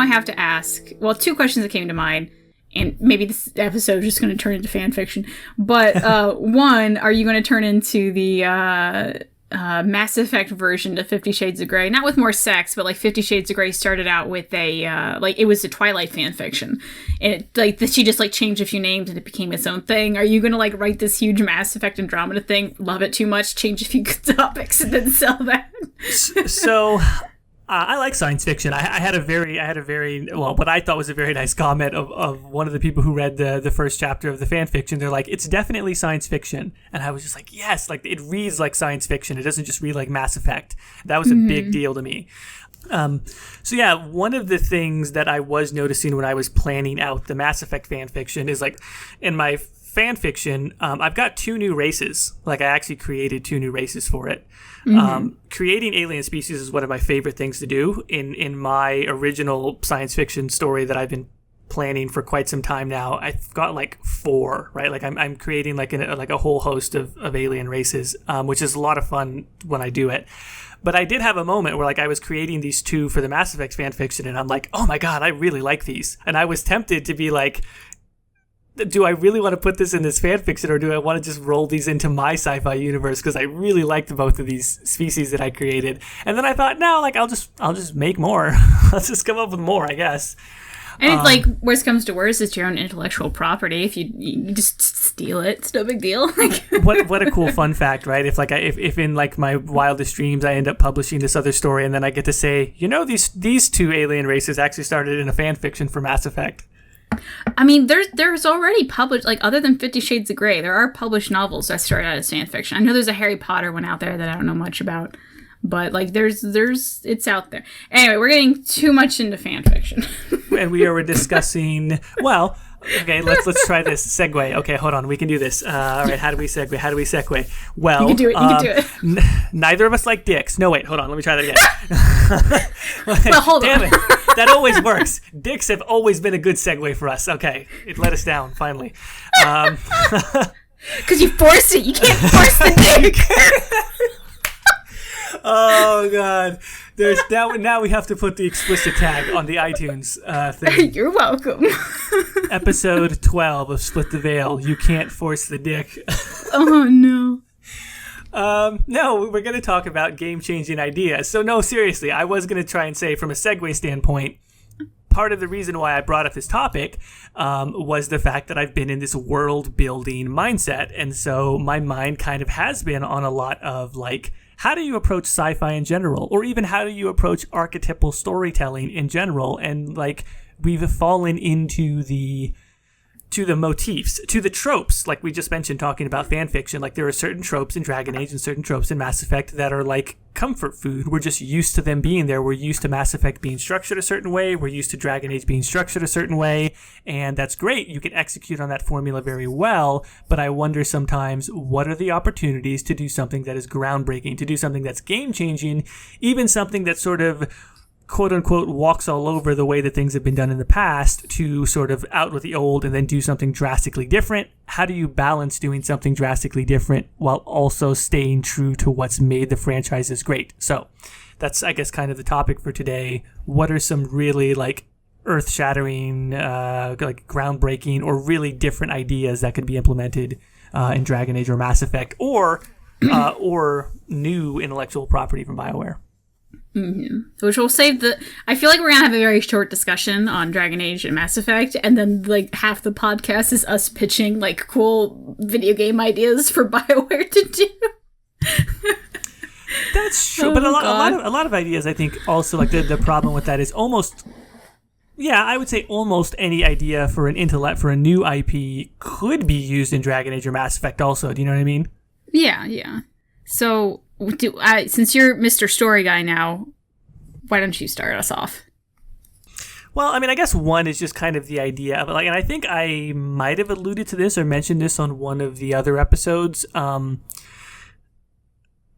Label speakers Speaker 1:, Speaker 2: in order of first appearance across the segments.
Speaker 1: I have to ask, well, two questions that came to mind, and maybe this episode is just going to turn into fan fiction, but one, are you going to turn into the Mass Effect version of 50 Shades of Grey? Not with more sex, but like 50 Shades of Grey started out with a, like, it was a Twilight fan fiction, and it, like, she just, like, changed a few names and it became its own thing. Are you going to, like, write this huge Mass Effect Andromeda thing, love it too much, change a few topics, and then sell that?
Speaker 2: So... I like science fiction. I had a very, well, what I thought was a very nice comment of one of the people who read the first chapter of the fan fiction. They're like, it's definitely science fiction. And I was just like, yes, like it reads like science fiction. It doesn't just read like Mass Effect. That was a big deal to me. So yeah, one of the things that I was noticing when I was planning out the Mass Effect fan fiction is like in my fan fiction, I've got 2 new races. Like I actually created 2 new races for it. Creating alien species is one of my favorite things to do. In my original science fiction story that I've been planning for quite some time now, I've got like 4, right? Like I'm creating like a whole host of alien races, which is a lot of fun when I do it. But I did have a moment where like I was creating these 2 for the Mass Effect fan fiction, and I'm like, oh my god, I really like these. And I was tempted to be like, do I really want to put this in this fan fiction, or do I want to just roll these into my sci-fi universe? Because I really liked both of these species that I created. And then I thought, no, like I'll just make more. Let's just come up with more, I guess.
Speaker 1: And it's like, worst comes to worst, it's your own intellectual property. If you just steal it, it's no big deal.
Speaker 2: What a cool fun fact, right? If in like my wildest dreams I end up publishing this other story, and then I get to say, you know, these 2 alien races actually started in a fan fiction for Mass Effect.
Speaker 1: I mean, there's already published, like, other than 50 Shades of Grey, there are published novels that start out as fan fiction. I know there's a Harry Potter one out there that I don't know much about, but, like, it's out there. Anyway, we're getting too much into fan fiction.
Speaker 2: And we are discussing, well, okay, let's try this. Segue. Okay, hold on, we can do this. All right, how do we segue? Well,
Speaker 1: you can do it.
Speaker 2: Neither of us like dicks. No, wait, hold on, let me try that again.
Speaker 1: Well, hold
Speaker 2: Damn
Speaker 1: on.
Speaker 2: it. That always works. Dicks have always been a good segue for us. Okay, it let us down, finally.
Speaker 1: Because you forced it. You can't force the dick.
Speaker 2: Oh, God. Now we have to put the explicit tag on the iTunes thing.
Speaker 1: You're welcome.
Speaker 2: Episode 12 of Split the Veil. You can't force the dick.
Speaker 1: Oh, no.
Speaker 2: No, we're going to talk about game-changing ideas. So no, seriously, I was going to try and say from a segue standpoint, part of the reason why I brought up this topic was the fact that I've been in this world-building mindset. And so my mind kind of has been on a lot of like, how do you approach sci-fi in general? Or even how do you approach archetypal storytelling in general? And like, we've fallen into the motifs, to the tropes, like we just mentioned talking about fan fiction. Like there are certain tropes in Dragon Age and certain tropes in Mass Effect that are like comfort food. We're just used to them being there. We're used to Mass Effect being structured a certain way. We're used to Dragon Age being structured a certain way. And that's great. You can execute on that formula very well. But I wonder sometimes, what are the opportunities to do something that is groundbreaking, to do something that's game-changing, even something that sort of quote-unquote walks all over the way that things have been done in the past, to sort of out with the old and then do something drastically different? How do you balance doing something drastically different while also staying true to what's made the franchises great? So that's, I guess, kind of the topic for today. What are some really like earth-shattering, like groundbreaking or really different ideas that could be implemented in Dragon Age or Mass Effect, or new intellectual property from Bioware?
Speaker 1: Mm-hmm. Which will save I feel like we're gonna have a very short discussion on Dragon Age and Mass Effect, and then like half the podcast is us pitching like cool video game ideas for Bioware to do.
Speaker 2: That's true, but a lot of ideas, I think, also like the problem with that is almost, yeah, I would say almost any idea for a new IP could be used in Dragon Age or Mass Effect also. Do you know what I mean?
Speaker 1: Yeah. So, since you're Mr. Story Guy now, why don't you start us off?
Speaker 2: Well, I mean, I guess one is just kind of the idea of it. Like, and I think I might have alluded to this or mentioned this on one of the other episodes. And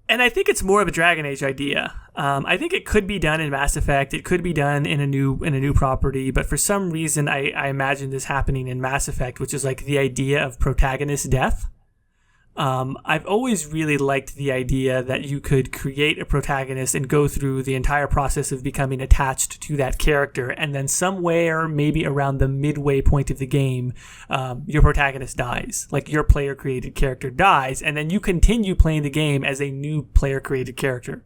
Speaker 2: I think it's more of a Dragon Age idea. I think it could be done in Mass Effect. It could be done in a new property. But for some reason, I imagine this happening in Mass Effect, which is like the idea of protagonist death. I've always really liked the idea that you could create a protagonist and go through the entire process of becoming attached to that character, and then somewhere maybe around the midway point of the game, your protagonist dies. Like, your player-created character dies, and then you continue playing the game as a new player-created character.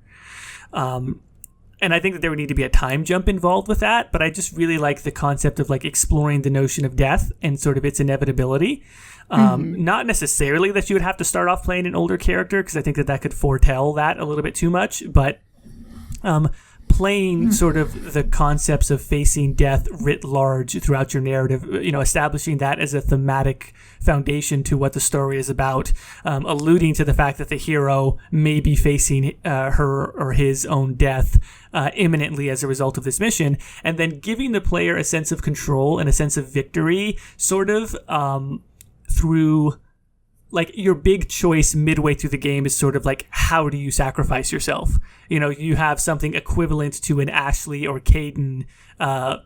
Speaker 2: And I think that there would need to be a time jump involved with that, but I just really like the concept of like exploring the notion of death and sort of its inevitability. Not necessarily that you would have to start off playing an older character, because I think that could foretell that a little bit too much, but playing sort of the concepts of facing death writ large throughout your narrative, establishing that as a thematic foundation to what the story is about, alluding to the fact that the hero may be facing her or his own death imminently as a result of this mission, and then giving the player a sense of control and a sense of victory sort of through, like, your big choice midway through the game is sort of like, how do you sacrifice yourself? You have something equivalent to an Ashley or Caden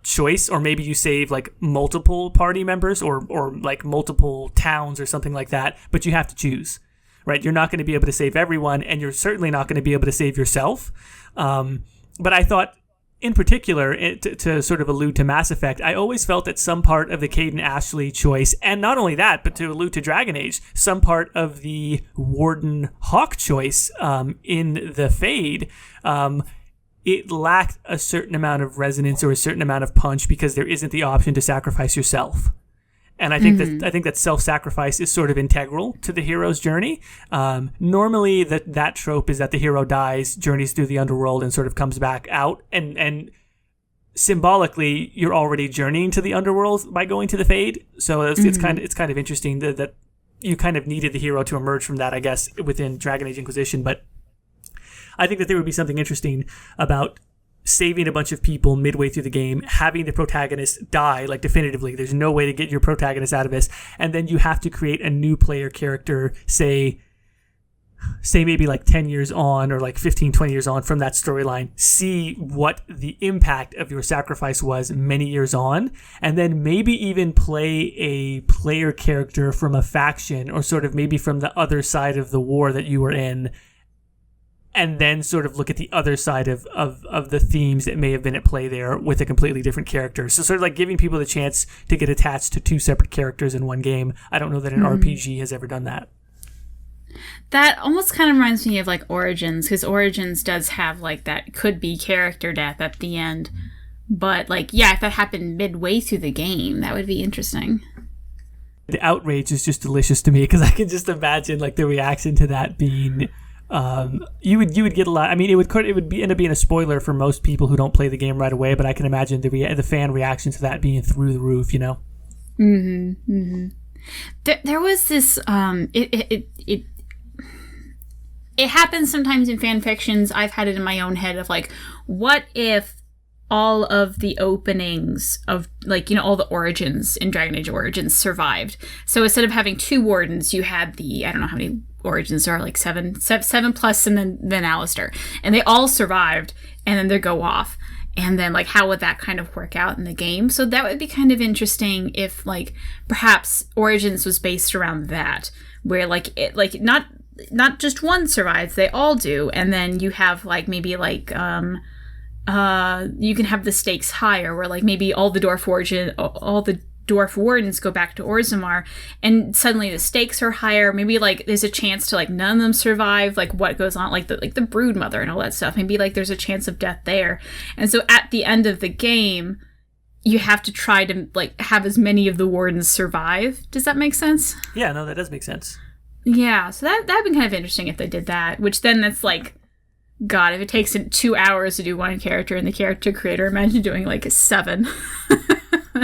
Speaker 2: choice, or maybe you save like multiple party members or like multiple towns or something like that, but you have to choose, right? You're not going to be able to save everyone, and you're certainly not going to be able to save yourself. But I thought, in particular, to sort of allude to Mass Effect, I always felt that some part of the Caden-Ashley choice, and not only that, but to allude to Dragon Age, some part of the Warden-Hawk choice in the Fade, it lacked a certain amount of resonance or a certain amount of punch because there isn't the option to sacrifice yourself. And I think that self-sacrifice is sort of integral to the hero's journey. Normally, that trope is that the hero dies, journeys through the underworld, and sort of comes back out. And symbolically, you're already journeying to the underworld by going to the Fade. So it's kind of interesting that you kind of needed the hero to emerge from that, I guess, within Dragon Age Inquisition. But I think that there would be something interesting about saving a bunch of people midway through the game, having the protagonist die, like, definitively. There's no way to get your protagonist out of this. And then you have to create a new player character, say maybe like 10 years on, or like 15, 20 years on from that storyline, see what the impact of your sacrifice was many years on, and then maybe even play a player character from a faction, or sort of maybe from the other side of the war that you were in, and then sort of look at the other side of the themes that may have been at play there with a completely different character. So sort of like giving people the chance to get attached to two separate characters in one game. I don't know that an RPG has ever done that.
Speaker 1: That almost kind of reminds me of like Origins, because Origins does have like that could be character death at the end. But like, yeah, if that happened midway through the game, that would be interesting.
Speaker 2: The outrage is just delicious to me, because I can just imagine like the reaction to that being... you would get a lot. I mean, it would end up being a spoiler for most people who don't play the game right away. But I can imagine the fan reaction to that being through the roof. There
Speaker 1: was this. It happens sometimes in fan fictions. I've had it in my own head of like, what if all of the openings of, like, all the origins in Dragon Age Origins survived. So instead of having two wardens, you had the, I don't know how many origins there are, like seven plus, and then Alistair. And they all survived, and then they go off. And then, like, how would that kind of work out in the game? So that would be kind of interesting if, like, perhaps Origins was based around that, where, like, it, like, not just one survives, they all do. And then you have, like, maybe, like, you can have the stakes higher, where like maybe all the dwarf wardens go back to Orzammar, and suddenly the stakes are higher. Maybe like there's a chance to like none of them survive, like what goes on, like the brood mother and all that stuff. Maybe like there's a chance of death there, and so at the end of the game, you have to try to like have as many of the wardens survive. Does that make sense?
Speaker 2: Yeah, no, that does make sense.
Speaker 1: Yeah, so that'd be kind of interesting if they did that. Which then that's like, God, if it takes 2 hours to do one character in the character creator, imagine doing like 7.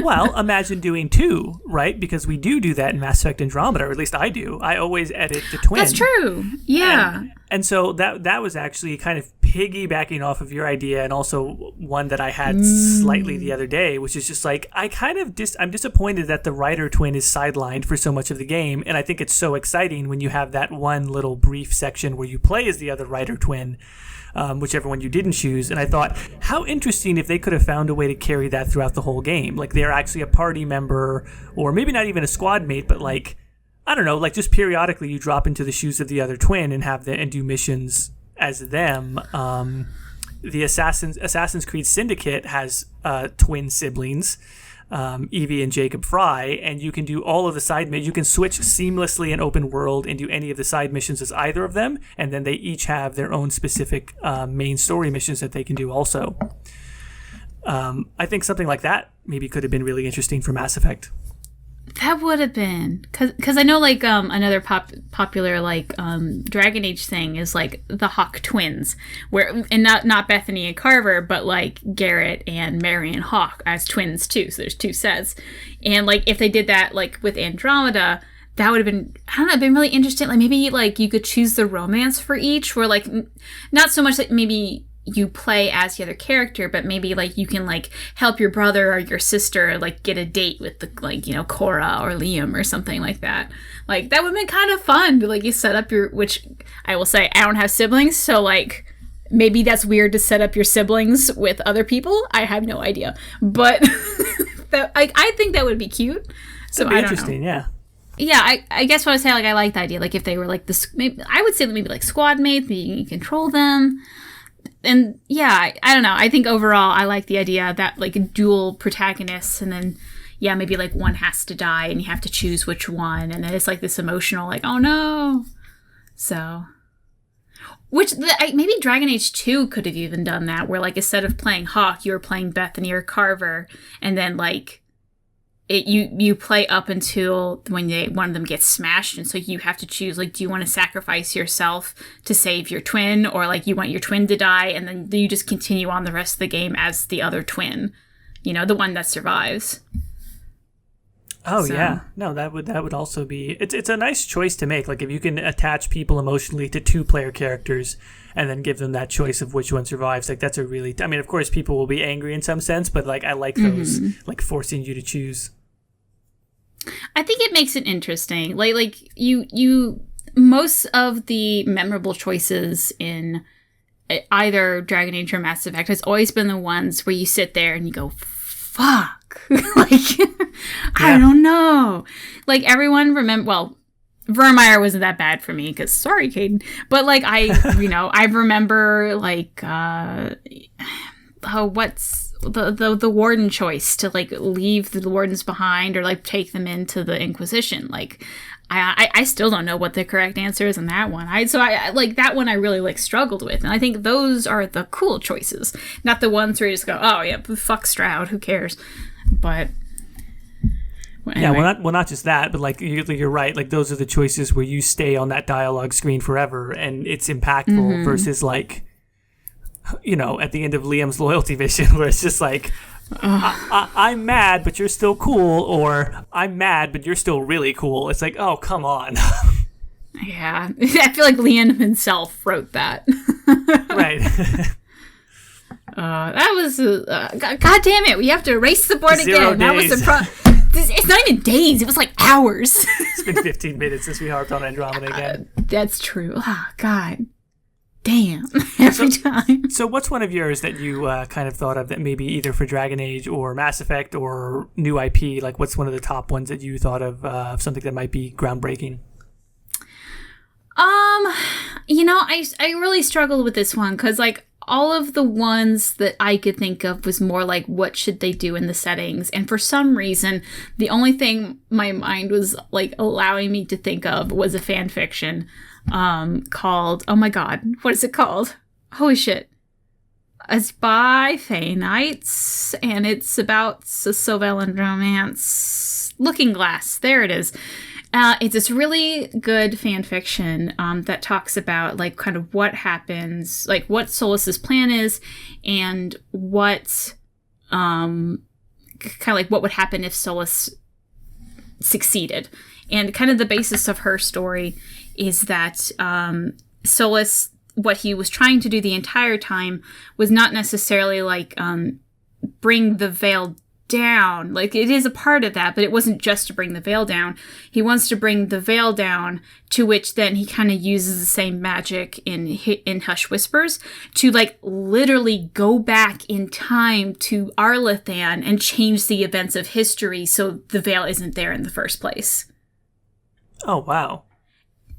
Speaker 2: Well, imagine doing 2, right? Because we do that in Mass Effect Andromeda, or at least I do. I always edit the twin.
Speaker 1: That's true. Yeah.
Speaker 2: And so that was actually kind of piggybacking off of your idea, and also one that I had slightly the other day, which is just like, I'm disappointed that the writer twin is sidelined for so much of the game, and I think it's so exciting when you have that one little brief section where you play as the other writer twin, whichever one you didn't choose. And I thought, how interesting if they could have found a way to carry that throughout the whole game. Like, they're actually a party member, or maybe not even a squad mate, but like I don't know, like just periodically you drop into the shoes of the other twin and and do missions as them. The Assassin's Creed Syndicate has twin siblings, Evie and Jacob Fry, and you can do all of the side missions. You can switch seamlessly in open world and do any of the side missions as either of them, and then they each have their own specific main story missions that they can do also. I think something like that maybe could have been really interesting for Mass Effect.
Speaker 1: That would have been, because I know like another popular like Dragon Age thing is like the Hawk twins, where and not Bethany and Carver, but like Garrett and Marion Hawk as twins too. So there's two sets, and like if they did that like with Andromeda, that would have been, I don't know, been really interesting. Like maybe like you could choose the romance for each, where like not so much like maybe you play as the other character, but maybe like you can like help your brother or your sister like get a date with the like, you know, Cora or Liam or something like that. Like that would have been kind of fun to like you set up your, which I will say I don't have siblings, so like maybe that's weird to set up your siblings with other people. I have no idea, but I think that would be cute. So
Speaker 2: that'd be interesting, yeah.
Speaker 1: Yeah, I guess what I say, like I like the idea, like if they were like this, maybe I would say maybe like squad mates, maybe you can control them. And yeah, I don't know. I think overall I like the idea that like dual protagonists, and then yeah, maybe like one has to die and you have to choose which one, and then it's like this emotional like, oh no. So maybe Dragon Age 2 could have even done that, where like instead of playing Hawk, you were playing Bethany or Carver, and then like you play up until when one of them gets smashed, and so you have to choose like, do you want to sacrifice yourself to save your twin, or like you want your twin to die, and then you just continue on the rest of the game as the other twin, you know, the one that survives.
Speaker 2: Oh yeah, no, that would also be, it's a nice choice to make. Like if you can attach people emotionally to two player characters and then give them that choice of which one survives, like that's a really, I mean, of course people will be angry in some sense, but like I like those, like forcing you to choose.
Speaker 1: I think it makes it interesting. Like you most of the memorable choices in either Dragon Age or Mass Effect has always been the ones where you sit there and you go, fuck. Like, yeah. I don't know. Like everyone Vermeer wasn't that bad for me, because sorry, Caden. But like I remember like what's the warden choice to like leave the wardens behind or like take them into the Inquisition. Like I still don't know what the correct answer is in that one. I like that one I really like struggled with, and I think those are the cool choices, not the ones where you just go, oh yeah, fuck Stroud, who cares. But anyway.
Speaker 2: Yeah, well not just that, but like you're right, like those are the choices where you stay on that dialogue screen forever and it's impactful, versus like, you know, at the end of Liam's loyalty mission, where it's just like, I'm mad, but you're still cool, or I'm mad, but you're still really cool. It's like, oh, come on.
Speaker 1: Yeah, I feel like Liam himself wrote that.
Speaker 2: Right.
Speaker 1: That was, God damn it, we have to erase the board
Speaker 2: 0
Speaker 1: again.
Speaker 2: days.
Speaker 1: That was the it's not even days, it was like hours.
Speaker 2: It's been 15 minutes since we harped on Andromeda again.
Speaker 1: That's true. Oh, God. Damn. Every time.
Speaker 2: So what's one of yours that you kind of thought of that maybe either for Dragon Age or Mass Effect or new IP, like what's one of the top ones that you thought of something that might be groundbreaking?
Speaker 1: You know, I really struggled with this one, because like all of the ones that I could think of was more like, what should they do in the settings? And for some reason, the only thing my mind was like allowing me to think of was a fan fiction called, oh my god, what is it called? Holy shit. It's by Fae Knights, and it's about Sylvain romance. Looking Glass, there it is. It's this really good fan fiction that talks about like kind of what happens, like what Solas's plan is, and what kind of like what would happen if Solas succeeded. And kind of the basis of her story is that Solas, what he was trying to do the entire time was not necessarily like bring the veil down. Like, it is a part of that, but it wasn't just to bring the veil down. He wants to bring the veil down, to which then he kind of uses the same magic in Hush Whispers to like literally go back in time to Arlathan and change the events of history so the veil isn't there in the first place.
Speaker 2: Oh, wow.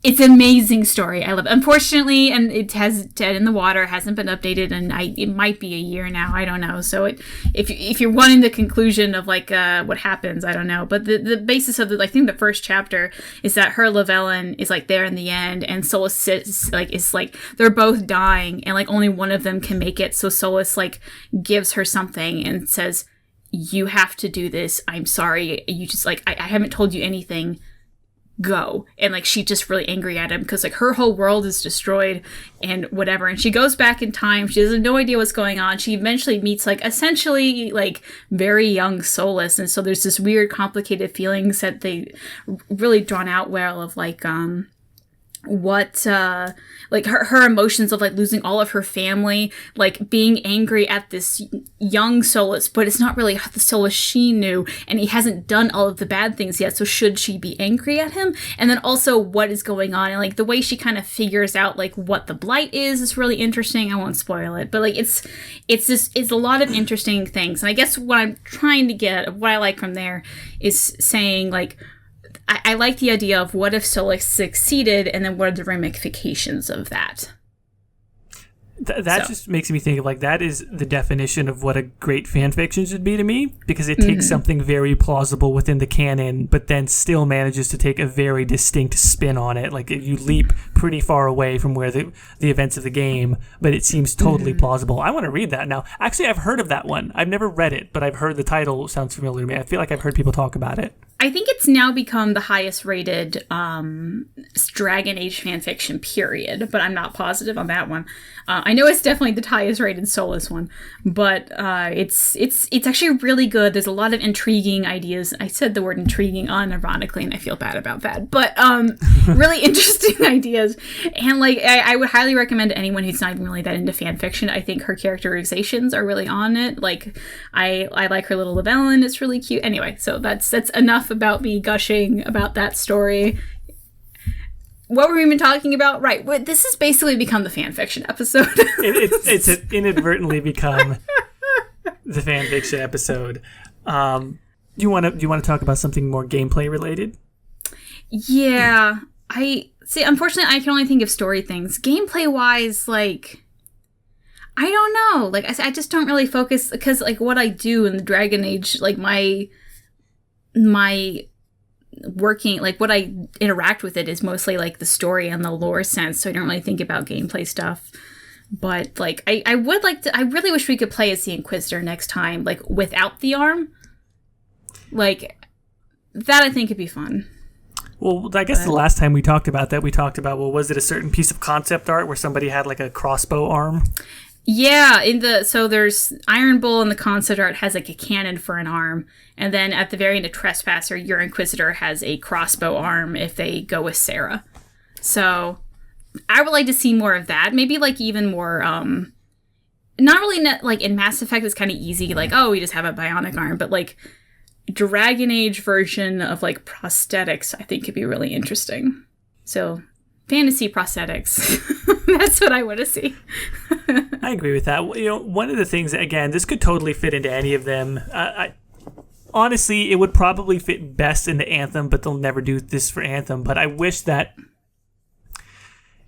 Speaker 1: It's an amazing story. I love it. Unfortunately, and it has Dead in the Water, hasn't been updated, and it might be a year now. I don't know. So if you're wanting the conclusion of like what happens, I don't know. But the basis of I think the first chapter is that her Llywelyn is like there in the end, and Solus sits like is like they're both dying, and like only one of them can make it. So Solus like gives her something and says, "You have to do this. I'm sorry. You just like I haven't told you anything. Go." And like she's just really angry at him because like her whole world is destroyed and whatever, and she goes back in time. She has no idea what's going on. She eventually meets like essentially like very young Solus, and so there's this weird complicated feelings that they really drawn out well of like what like her emotions of like losing all of her family, like being angry at this young Solus, but it's not really the Solus she knew, and he hasn't done all of the bad things yet, so should she be angry at him? And then also what is going on, and like the way she kind of figures out like what the blight is really interesting. I won't spoil it, but like it's a lot of interesting things. And I guess what I'm trying to get, what I like from there is saying like I like the idea of what if Solus succeeded, and then what are the ramifications of that?
Speaker 2: That just makes me think of like that is the definition of what a great fan fiction should be to me, because it takes something very plausible within the canon, but then still manages to take a very distinct spin on it. Like you leap pretty far away from where the events of the game, but it seems totally plausible. I want to read that now. Actually, I've heard of that one. I've never read it, but I've heard the title sounds familiar to me. I feel like I've heard people talk about it.
Speaker 1: I think it's now become the highest rated Dragon Age fanfiction, period, but I'm not positive on that one. I know it's definitely the highest rated Solus one, but it's actually really good. There's a lot of intriguing ideas. I said the word intriguing unironically, and I feel bad about that, but really interesting ideas. And like I would highly recommend to anyone who's not even really that into fanfiction. I think her characterizations are really on it. Like I like her little Llywelyn. It's really cute. Anyway, so that's enough about me gushing about that story. What were we even talking about? Right. Well, this has basically become the fan fiction episode.
Speaker 2: It's inadvertently become the fan fiction episode. Do you want to talk about something more gameplay related?
Speaker 1: Yeah. Unfortunately, I can only think of story things. Gameplay wise, like, I don't know. Like, I just don't really focus, because like what I do in the Dragon Age, like my working, like what I interact with it is mostly like the story and the lore sense, so I don't really think about gameplay stuff. But like I would like to, I really wish we could play as the Inquisitor next time, like without the arm. Like that I think could be fun.
Speaker 2: Well, I guess the last time we talked about that, well, was it a certain piece of concept art where somebody had like a crossbow arm?
Speaker 1: Yeah, so there's Iron Bull in the concept art has like a cannon for an arm, and then at the very end of Trespasser, your Inquisitor has a crossbow arm if they go with Sarah. So I would like to see more of that. Maybe like even more, not really like in Mass Effect it's kind of easy, like, oh, we just have a bionic arm, but like Dragon Age version of like prosthetics I think could be really interesting. So fantasy prosthetics. That's what I want to see.
Speaker 2: I agree with that. You know, one of the things, again, this could totally fit into any of them. Honestly, it would probably fit best into Anthem, but they'll never do this for Anthem. But I wish that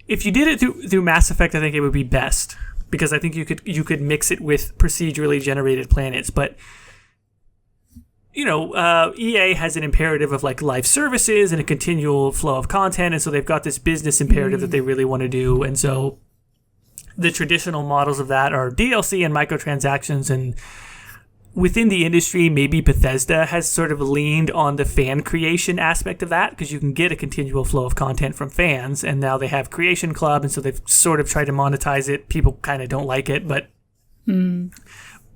Speaker 2: if you did it through Mass Effect, I think it would be best, because I think you could mix it with procedurally generated planets. But you know, EA has an imperative of like live services and a continual flow of content, and so they've got this business imperative that they really want to do, and so the traditional models of that are DLC and microtransactions. And within the industry, maybe Bethesda has sort of leaned on the fan creation aspect of that, because you can get a continual flow of content from fans, and now they have Creation Club, and so they've sort of tried to monetize it. People kind of don't like it, but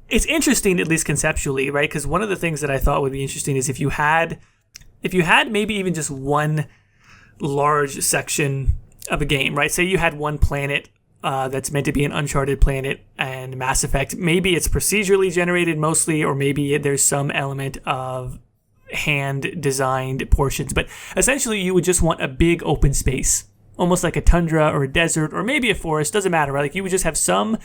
Speaker 2: it's interesting, at least conceptually, right? Because one of the things that I thought would be interesting is if you had maybe even just one large section of a game, right? Say you had one planet that's meant to be an Uncharted planet and Mass Effect. Maybe it's procedurally generated mostly, or maybe there's some element of hand-designed portions. But essentially, you would just want a big open space, almost like a tundra or a desert or maybe a forest. Doesn't matter, right? Like you would just have some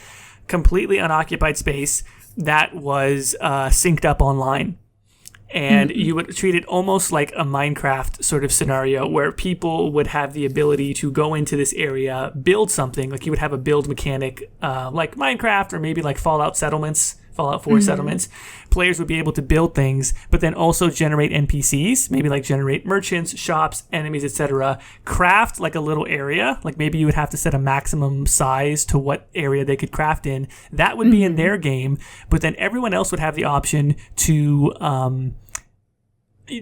Speaker 2: completely unoccupied space that was synced up online. And you would treat it almost like a Minecraft sort of scenario where people would have the ability to go into this area, build something. Like you would have a build mechanic like Minecraft or maybe like Fallout Fallout 4 settlements. Players would be able to build things, but then also generate NPCs, maybe like generate merchants, shops, enemies, etc. Craft like a little area. Like maybe you would have to set a maximum size to what area they could craft in. That would be in their game, but then everyone else would have the option to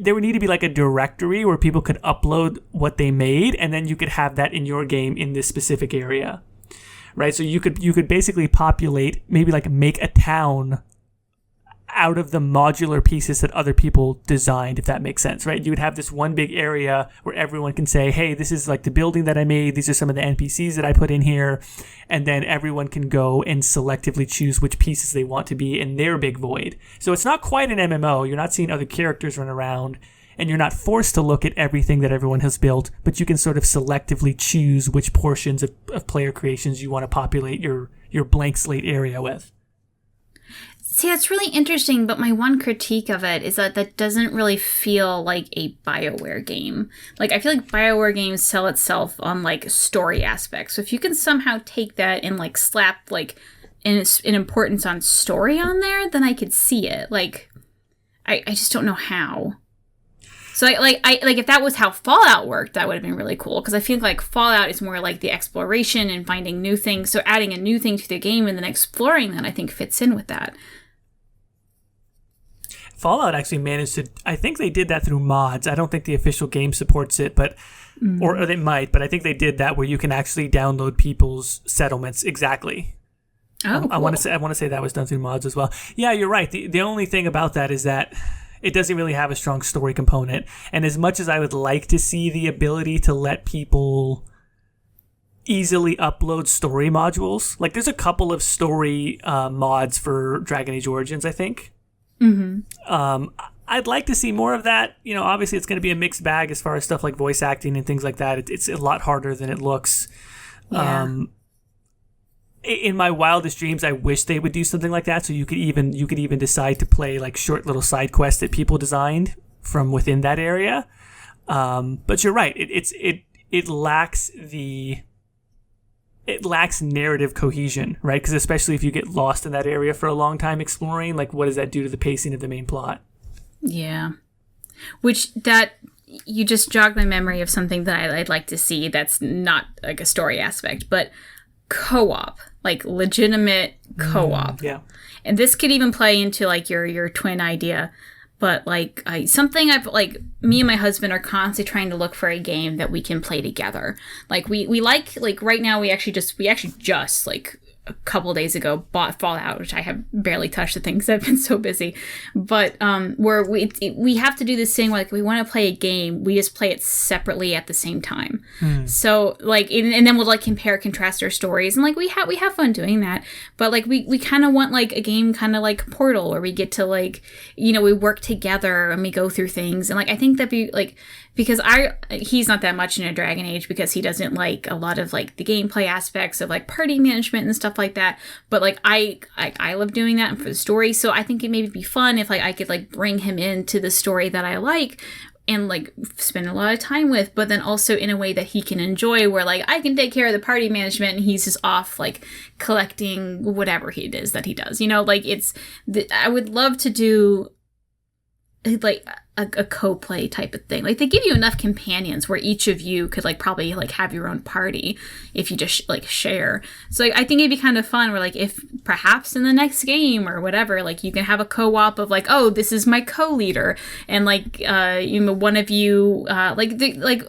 Speaker 2: there would need to be like a directory where people could upload what they made, and then you could have that in your game in this specific area, right? So you could basically populate, maybe like make a town out of the modular pieces that other people designed, if that makes sense, right? You would have this one big area where everyone can say, hey, this is like the building that I made, these are some of the NPCs that I put in here, and then everyone can go and selectively choose which pieces they want to be in their big void. So it's not quite an MMO, you're not seeing other characters run around, and you're not forced to look at everything that everyone has built, but you can sort of selectively choose which portions of player creations you want to populate your blank slate area with.
Speaker 1: See, that's really interesting, but my one critique of it is that doesn't really feel like a Bioware game. Like, I feel like Bioware games sell itself on, like, story aspects. So if you can somehow take that and, like, slap, like, an importance on story on there, then I could see it. Like, I just don't know how. So, like if that was how Fallout worked, that would have been really cool. Because I feel like Fallout is more like the exploration and finding new things. So adding a new thing to the game and then exploring that, I think, fits in with that.
Speaker 2: Fallout actually managed to, I think they did that through mods. I don't think the official game supports it, but or they might, but I think they did that where you can actually download people's settlements exactly.
Speaker 1: Oh, cool.
Speaker 2: I want to say that was done through mods as well. Yeah, you're right. The only thing about that is that it doesn't really have a strong story component. And as much as I would like to see the ability to let people easily upload story modules, like there's a couple of story mods for Dragon Age Origins, I think. I'd like to see more of that. You know, obviously it's going to be a mixed bag as far as stuff like voice acting and things like that. It's a lot harder than it looks.
Speaker 1: Yeah.
Speaker 2: In my wildest dreams, I wish they would do something like that. So you could even decide to play like short little side quests that people designed from within that area. But you're right. It lacks narrative cohesion, right? Because especially if you get lost in that area for a long time exploring, like what does that do to the pacing of the main plot?
Speaker 1: Yeah. Which that you just jogged my memory of something that I'd like to see that's not like a story aspect, but co-op, like legitimate co-op.
Speaker 2: Yeah.
Speaker 1: And this could even play into like your twin idea. But, like, me and my husband are constantly trying to look for a game that we can play together. Like, we like, right now we actually just, like, a couple days ago bought Fallout, which I have barely touched the things. I've been so busy. But where we have to do this thing where, like, we want to play a game, we just play it separately at the same time. So, like, and then we'll, like, compare, contrast our stories. And, like, we have fun doing that. But, like, we kind of want, like, a game kind of like Portal where we get to, like, you know, we work together and we go through things. And, like, I think that'd be, like, because he's not that much into Dragon Age because he doesn't like a lot of like the gameplay aspects of like party management and stuff like that. But like I love doing that and for the story. So I think it maybe be fun if like I could like bring him into the story that I like and like spend a lot of time with, but then also in a way that he can enjoy where like I can take care of the party management and he's just off like collecting whatever it is that he does. You know, like I would love to do like a co-play type of thing. Like they give you enough companions where each of you could like probably like have your own party if you just like share. So like, I think it'd be kind of fun where like if perhaps in the next game or whatever, like you can have a co-op of like, oh, this is my co-leader, and like you know, one of you like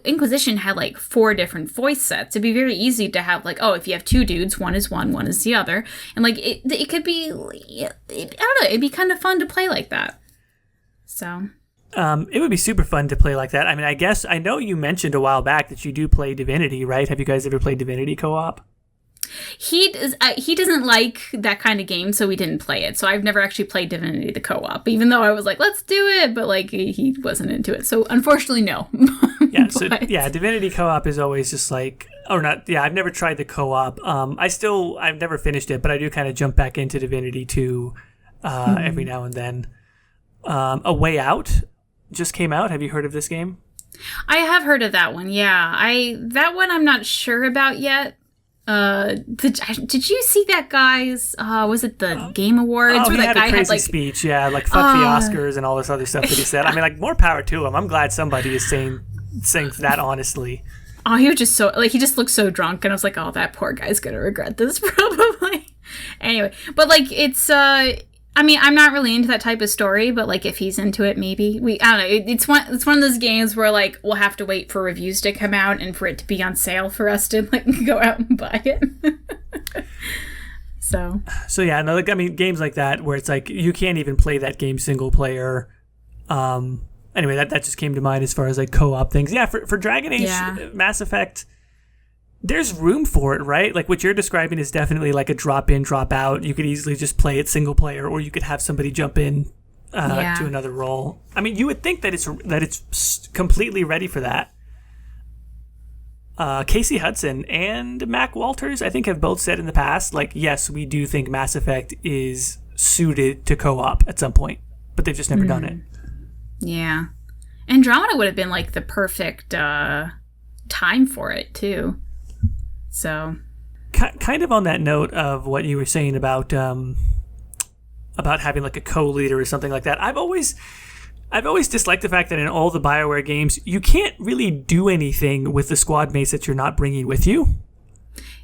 Speaker 1: Inquisition had like 4 different voice sets. It'd be very easy to have like, oh, if you have 2 dudes, one is one is the other, and like it could be I don't know, it'd be kind of fun to play like that. So
Speaker 2: it would be super fun to play like that. I mean, I know you mentioned a while back that you do play Divinity, right? Have you guys ever played Divinity co-op?
Speaker 1: He doesn't like that kind of game, so we didn't play it. So I've never actually played Divinity the co-op, even though I was like, let's do it, but like he wasn't into it. So unfortunately, no.
Speaker 2: Yeah, Divinity co-op is always just like, or not. Yeah, I've never tried the co-op. I've never finished it, but I do kind of jump back into Divinity 2 every now and then. A Way Out just came out. Have you heard of this game?
Speaker 1: I have heard of that one. Yeah, that one I'm not sure about yet. Did you see that guy's? Was it the Game Awards?
Speaker 2: Oh,
Speaker 1: where
Speaker 2: he
Speaker 1: that
Speaker 2: had
Speaker 1: guy
Speaker 2: a crazy
Speaker 1: had like
Speaker 2: speech. Yeah, like fuck the Oscars and all this other stuff that he said. I mean, like more power to him. I'm glad somebody is saying that honestly.
Speaker 1: Oh, he was just so like he just looked so drunk, and I was like, oh, that poor guy's gonna regret this probably. Anyway, but like it's I mean, I'm not really into that type of story, but like if he's into it, maybe I don't know. It's one of those games where like we'll have to wait for reviews to come out and for it to be on sale for us to like go out and buy it. So
Speaker 2: yeah, no, like I mean, games like that where it's like you can't even play that game single player. Anyway, that just came to mind as far as like co-op things. Yeah, for Dragon Age, Mass Effect. There's room for it, right? Like what you're describing is definitely like a drop in, drop out. You could easily just play it single player, or you could have somebody jump in to another role. I mean, you would think that it's completely ready for that. Casey Hudson and Mac Walters, I think, have both said in the past, like, yes, we do think Mass Effect is suited to co-op at some point, but they've just never done it.
Speaker 1: Yeah. Andromeda would have been like the perfect time for it too. So,
Speaker 2: kind of on that note of what you were saying about having like a co-leader or something like that. I've always disliked the fact that in all the Bioware games, you can't really do anything with the squad mates that you're not bringing with you.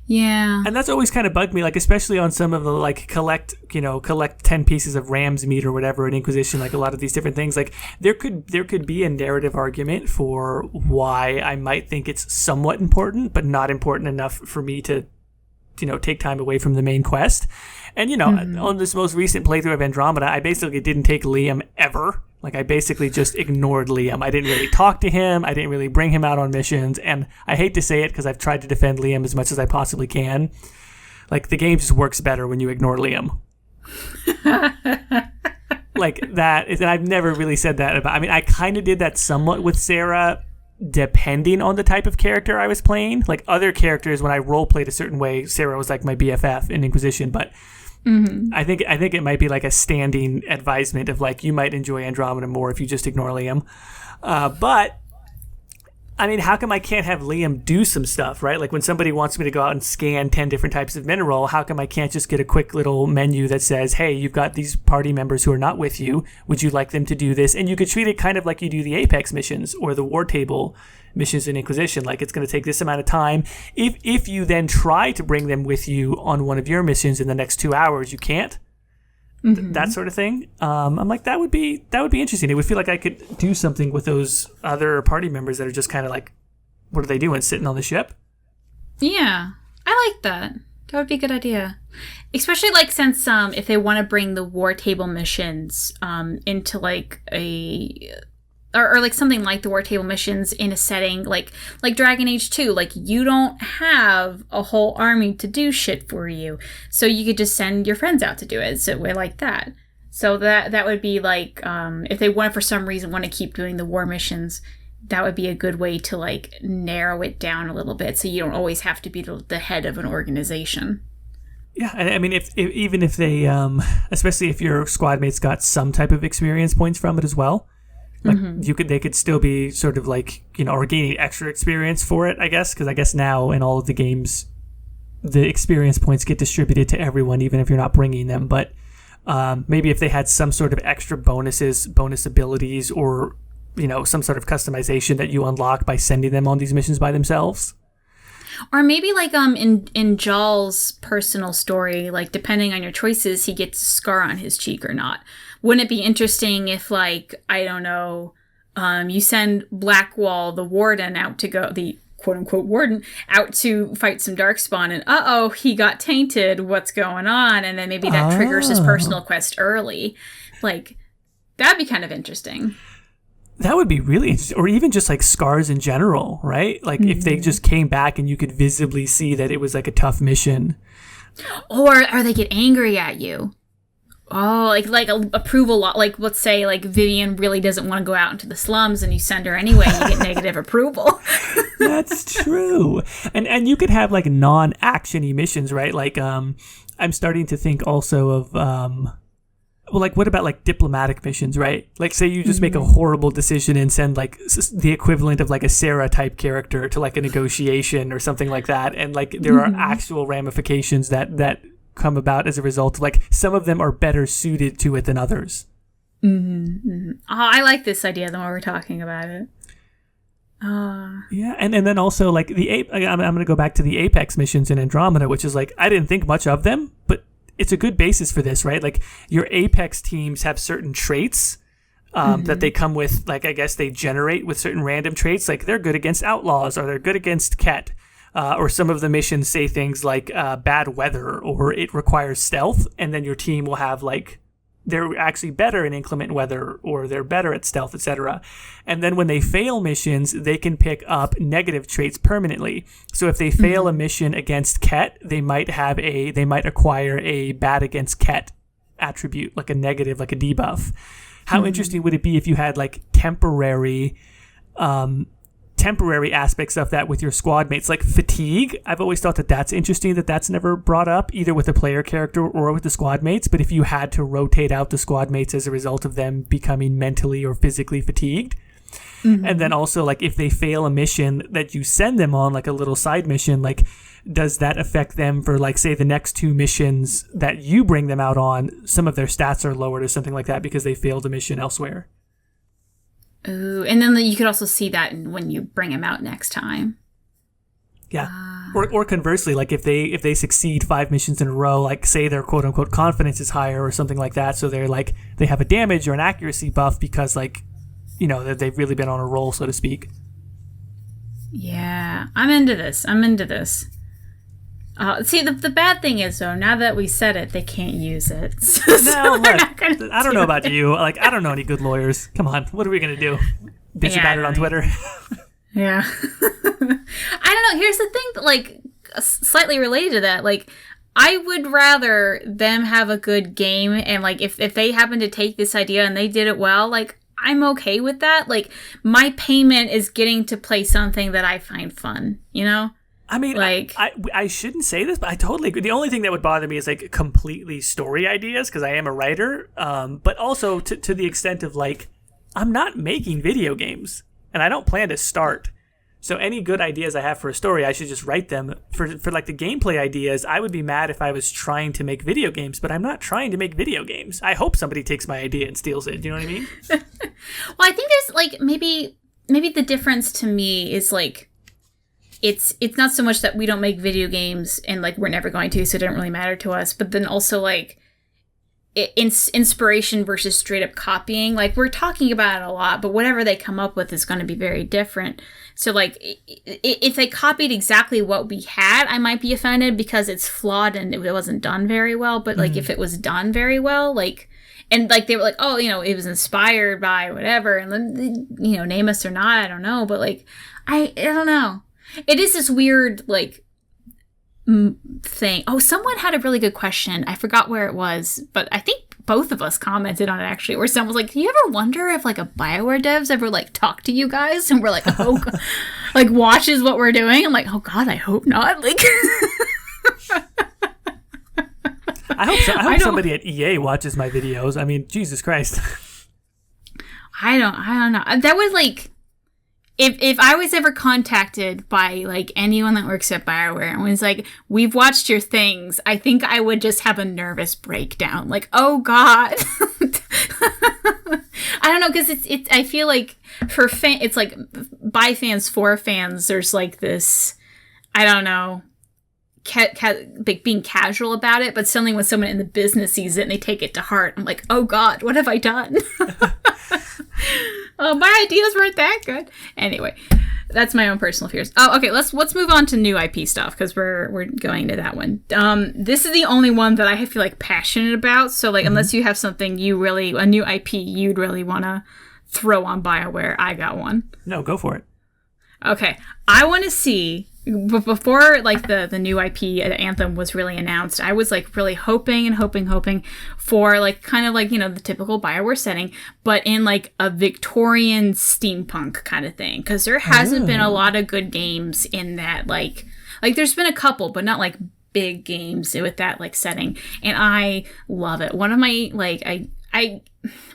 Speaker 1: Yeah.
Speaker 2: And that's always kind of bugged me, like especially on some of the like collect 10 pieces of ram's meat or whatever in Inquisition, like a lot of these different things. Like there could be a narrative argument for why I might think it's somewhat important, but not important enough for me to, take time away from the main quest. And, on this most recent playthrough of Andromeda, I basically didn't take Liam ever. Like, I basically just ignored Liam. I didn't really talk to him. I didn't really bring him out on missions. And I hate to say it because I've tried to defend Liam as much as I possibly can. Like, the game just works better when you ignore Liam. Like, that is, and I've never really said that about, I mean, I kind of did that somewhat with Sarah, depending on the type of character I was playing. Like, other characters, when I role-played a certain way, Sarah was like my BFF in Inquisition, but I think it might be like a standing advisement of like you might enjoy Andromeda more if you just ignore Liam. But I mean, how come I can't have Liam do some stuff, right? Like when somebody wants me to go out and scan 10 different types of mineral, how come I can't just get a quick little menu that says, hey, you've got these party members who are not with you. Would you like them to do this? And you could treat it kind of like you do the Apex missions or the War Table missions in Inquisition. Like it's going to take this amount of time. If you then try to bring them with you on one of your missions in the next 2 hours, you can't. That sort of thing. I'm like, that would be interesting. It would feel like I could do something with those other party members that are just kind of like, what are they doing, sitting on the ship?
Speaker 1: Yeah, I like that. That would be a good idea. Especially like since if they want to bring the War Table missions into like a or like something like the War Table missions in a setting like Dragon Age 2, like you don't have a whole army to do shit for you, so you could just send your friends out to do it. So we're like that. So that would be like if they want for some reason want to keep doing the war missions, that would be a good way to like narrow it down a little bit, so you don't always have to be the head of an organization.
Speaker 2: Yeah, and I mean, if even if they, especially if your squad mates got some type of experience points from it as well. Like they could still be sort of like, or gaining extra experience for it, I guess, because I guess now in all of the games, the experience points get distributed to everyone, even if you're not bringing them. But maybe if they had some sort of extra bonus abilities, or some sort of customization that you unlock by sending them on these missions by themselves.
Speaker 1: Or maybe like in Jaal's personal story, like depending on your choices, he gets a scar on his cheek or not. Wouldn't it be interesting if, like, I don't know, you send Blackwall, the warden, out to go, the quote-unquote warden, out to fight some Darkspawn, and he got tainted, what's going on? And then maybe that triggers his personal quest early. Like, that'd be kind of interesting.
Speaker 2: That would be really interesting. Or even just, like, scars in general, right? Like, if they just came back and you could visibly see that it was, like, a tough mission.
Speaker 1: Or they get angry at you. Oh, like approval, like let's say like Vivian really doesn't want to go out into the slums and you send her anyway and you get negative approval.
Speaker 2: That's true. And you could have like non-action-y missions, right? Like I'm starting to think also of Well, like, what about, like, diplomatic missions, right? Like, say you just make a horrible decision and send, like, the equivalent of, like, a Sarah-type character to, like, a negotiation or something like that, and, like, there are actual ramifications that come about as a result. Like, some of them are better suited to it than others.
Speaker 1: Oh, I like this idea the more we're talking about it.
Speaker 2: Yeah, and then also, like, I'm going to go back to the Apex missions in Andromeda, which is, like, I didn't think much of them, but it's a good basis for this, right? Like, your Apex teams have certain traits that they come with, like, I guess they generate with certain random traits. Like, they're good against outlaws, or they're good against Ket. Or some of the missions say things like bad weather, or it requires stealth, and then your team will have, like, they're actually better in inclement weather, or they're better at stealth, etc. And then when they fail missions, they can pick up negative traits permanently. So if they fail a mission against Ket, they might acquire a bad against Ket attribute, like a negative, like a debuff. How interesting would it be if you had, like, temporary aspects of that with your squad mates, like fatigue? I've always thought that that's interesting, that's never brought up either with the player character or with the squad mates. But if you had to rotate out the squad mates as a result of them becoming mentally or physically fatigued, and then also, like, if they fail a mission that you send them on, like a little side mission, like, does that affect them for, like, say the next 2 missions that you bring them out on? Some of their stats are lowered or something like that because they failed a mission elsewhere.
Speaker 1: Ooh, and then you could also see that when you bring them out next time.
Speaker 2: Yeah. Or conversely, like, if they succeed 5 missions in a row, like, say their quote unquote confidence is higher or something like that, so they're, like, they have a damage or an accuracy buff because, like, you know, that they've really been on a roll, so to speak.
Speaker 1: Yeah, I'm into this. See, the bad thing is, though, now that we said it, they can't use it.
Speaker 2: No, look, I don't know about you. Like, I don't know any good lawyers. Come on, what are we going to do? Bitch about it on Twitter?
Speaker 1: Yeah. I don't know. Here's the thing, that, like, slightly related to that, like, I would rather them have a good game, and, like, if they happen to take this idea and they did it well, like, I'm okay with that. Like, my payment is getting to play something that I find fun, you know?
Speaker 2: I mean, like, I shouldn't say this, but I totally agree. The only thing that would bother me is, like, completely story ideas, because I am a writer, but also to the extent of, like, I'm not making video games, and I don't plan to start. So any good ideas I have for a story, I should just write them. For like, the gameplay ideas, I would be mad if I was trying to make video games, but I'm not trying to make video games. I hope somebody takes my idea and steals it. Do you know what I mean?
Speaker 1: Well, I think there's, like, maybe the difference to me is, like, it's not so much that we don't make video games and, like, we're never going to, so it doesn't really matter to us. But then also, like, inspiration versus straight up copying. Like, we're talking about it a lot, but whatever they come up with is going to be very different. So, like, if they copied exactly what we had, I might be offended because it's flawed and it wasn't done very well. But, like, if it was done very well, like, and, like, they were like, oh, you know, it was inspired by whatever, and then, you know, name us or not, I don't know. But, like, I don't know. It is this weird, like, thing. Oh, someone had a really good question. I forgot where it was, but I think both of us commented on it, actually, where someone was like, do you ever wonder if, like, a Bioware devs ever, like, talk to you guys? And we're like, oh, like, watches what we're doing? I'm like, oh, God, I hope not. Like,
Speaker 2: I hope somebody at EA watches my videos. I mean, Jesus Christ.
Speaker 1: I don't know. That was, like, If I was ever contacted by, like, anyone that works at Bioware and was like, we've watched your things, I think I would just have a nervous breakdown. Like, oh, God. I don't know, because it's I feel like it's like by fans, for fans, there's, like, this, I don't know, like, being casual about it, but suddenly when someone in the business sees it and they take it to heart, I'm like, oh, God, what have I done? Oh, my ideas weren't that good. Anyway, that's my own personal fears. Oh, okay, let's move on to new IP stuff, because we're going to that one. This is the only one that I feel, like, passionate about. So, like, unless you have something a new IP you'd really want to throw on Bioware, I got one.
Speaker 2: No, go for it.
Speaker 1: Okay, I want to see. Before, like, the new IP Anthem was really announced, I was, like, really hoping for, like, kind of, like, you know, the typical Bioware setting, but in, like, a Victorian steampunk kind of thing, because there hasn't been a lot of good games in that, like there's been a couple, but not, like, big games with that like setting, and I love it. One of my like I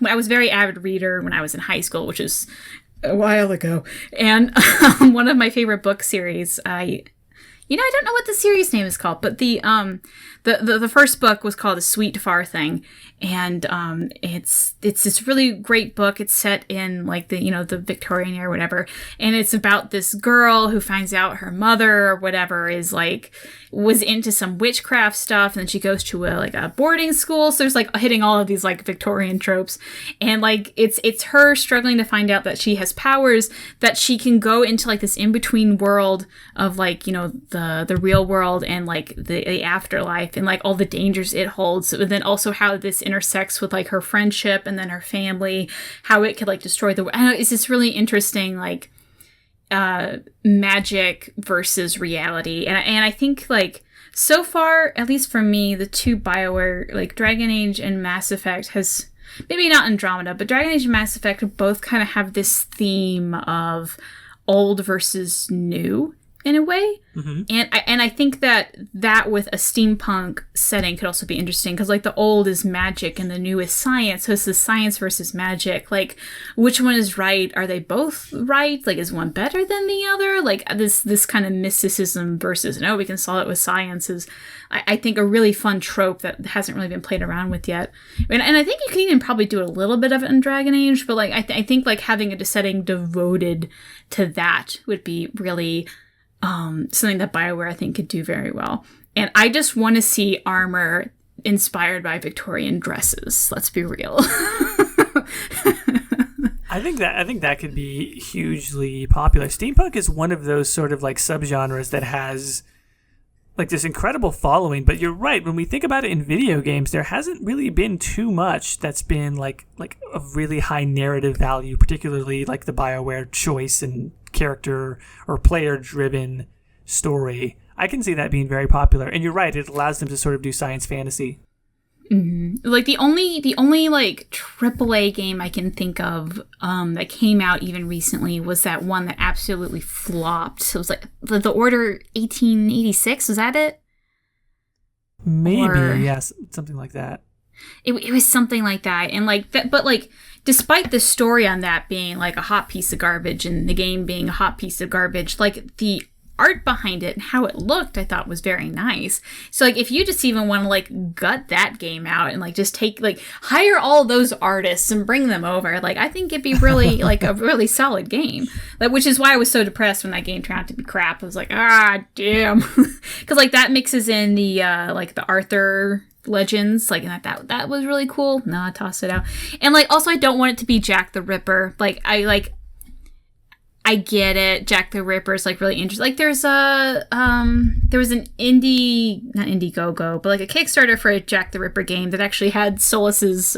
Speaker 1: was a very avid reader when I was in high school, which is a while ago, and one of my favorite book series, I don't know what the series name is called, but the first book was called The Sweet Far Thing, and it's this really great book. It's set in like the Victorian era or whatever, and it's about this girl who finds out her mother or whatever was into some witchcraft stuff, and then she goes to a boarding school. So there's like hitting all of these like Victorian tropes, and like it's her struggling to find out that she has powers, that she can go into like this in between world of like the real world and like the afterlife, and like all the dangers it holds, but then also how this intersects with like her friendship and then her family, how it could like destroy the world. I know, it's this really interesting like magic versus reality, and I think like so far, at least for me, the two Bioware, like Dragon Age and Mass Effect, has maybe not Andromeda, but Dragon Age and Mass Effect both kind of have this theme of old versus new in a way. Mm-hmm. And I think that with a steampunk setting could also be interesting, because like the old is magic and the new is science, so it's the science versus magic. Like, which one is right? Are they both right? Like, is one better than the other? Like this kind of mysticism versus no, we can solve it with science is, I think, a really fun trope that hasn't really been played around with yet. And I think you can even probably do a little bit of it in Dragon Age, but like I think like having a setting devoted to that would be really something that Bioware I think could do very well. And I just want to see armor inspired by Victorian dresses. Let's be real.
Speaker 2: I think that could be hugely popular. Steampunk is one of those sort of like subgenres that has like this incredible following, but you're right, when we think about it in video games, there hasn't really been too much that's been like of really high narrative value, particularly like the Bioware choice and character or player driven story. I can see that being very popular, and you're right, it allows them to sort of do science fantasy.
Speaker 1: Mm-hmm. Like the only like AAA game I can think of that came out even recently was that one that absolutely flopped. It was like the Order 1886. Was that it?
Speaker 2: Maybe, yes, something like that.
Speaker 1: It was something like that, and like that. But like, despite the story on that being like a hot piece of garbage and the game being a hot piece of garbage, like the art behind it and how it looked, I thought was very nice. So like, if you just even want to like gut that game out and like just take like hire all those artists and bring them over, like I think it'd be really like a really solid game. Like, which is why I was so depressed when that game turned out to be crap. I was like, damn, because like that mixes in the like the Arthur legends, like, and that was really cool. No, I tossed it out. And like, also I don't want it to be Jack the Ripper. I get it. Jack the Ripper is like really interesting. Like there was an not Indiegogo, but like a Kickstarter for a Jack the Ripper game that actually had Solus's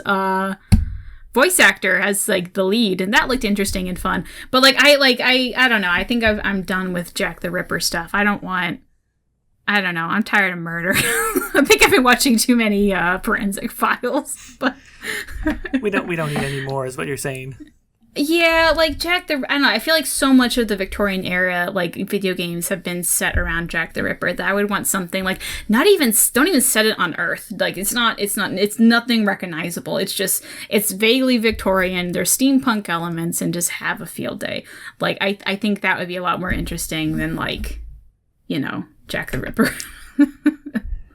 Speaker 1: voice actor as like the lead, and that looked interesting and fun. But like I don't know. I think I'm done with Jack the Ripper stuff. I don't know. I'm tired of murder. I think I've been watching too many forensic files. But
Speaker 2: we don't need any more, is what you're saying.
Speaker 1: Yeah, like I don't know, I feel like so much of the Victorian era, like, video games have been set around Jack the Ripper that I would want something, like, don't even set it on Earth. Like, it's nothing recognizable. It's vaguely Victorian, there's steampunk elements, and just have a field day. Like, I think that would be a lot more interesting than, like, Jack the Ripper.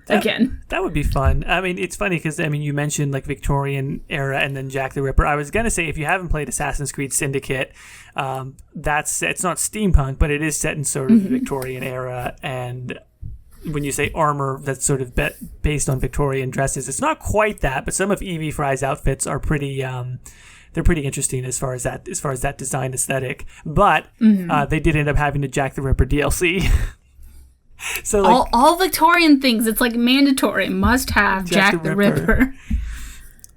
Speaker 1: Again, that
Speaker 2: would be fun. I mean, it's funny because you mentioned like Victorian era and then Jack the Ripper. I was gonna say, if you haven't played Assassin's Creed Syndicate, it's not steampunk, but it is set in sort of the Victorian era. And when you say armor that's sort of based on Victorian dresses, it's not quite that, but some of Evie Fry's outfits are pretty. They're pretty interesting as far as that design aesthetic. But they did end up having a Jack the Ripper DLC. So like,
Speaker 1: all Victorian things, it's like mandatory, must have Jack the Ripper.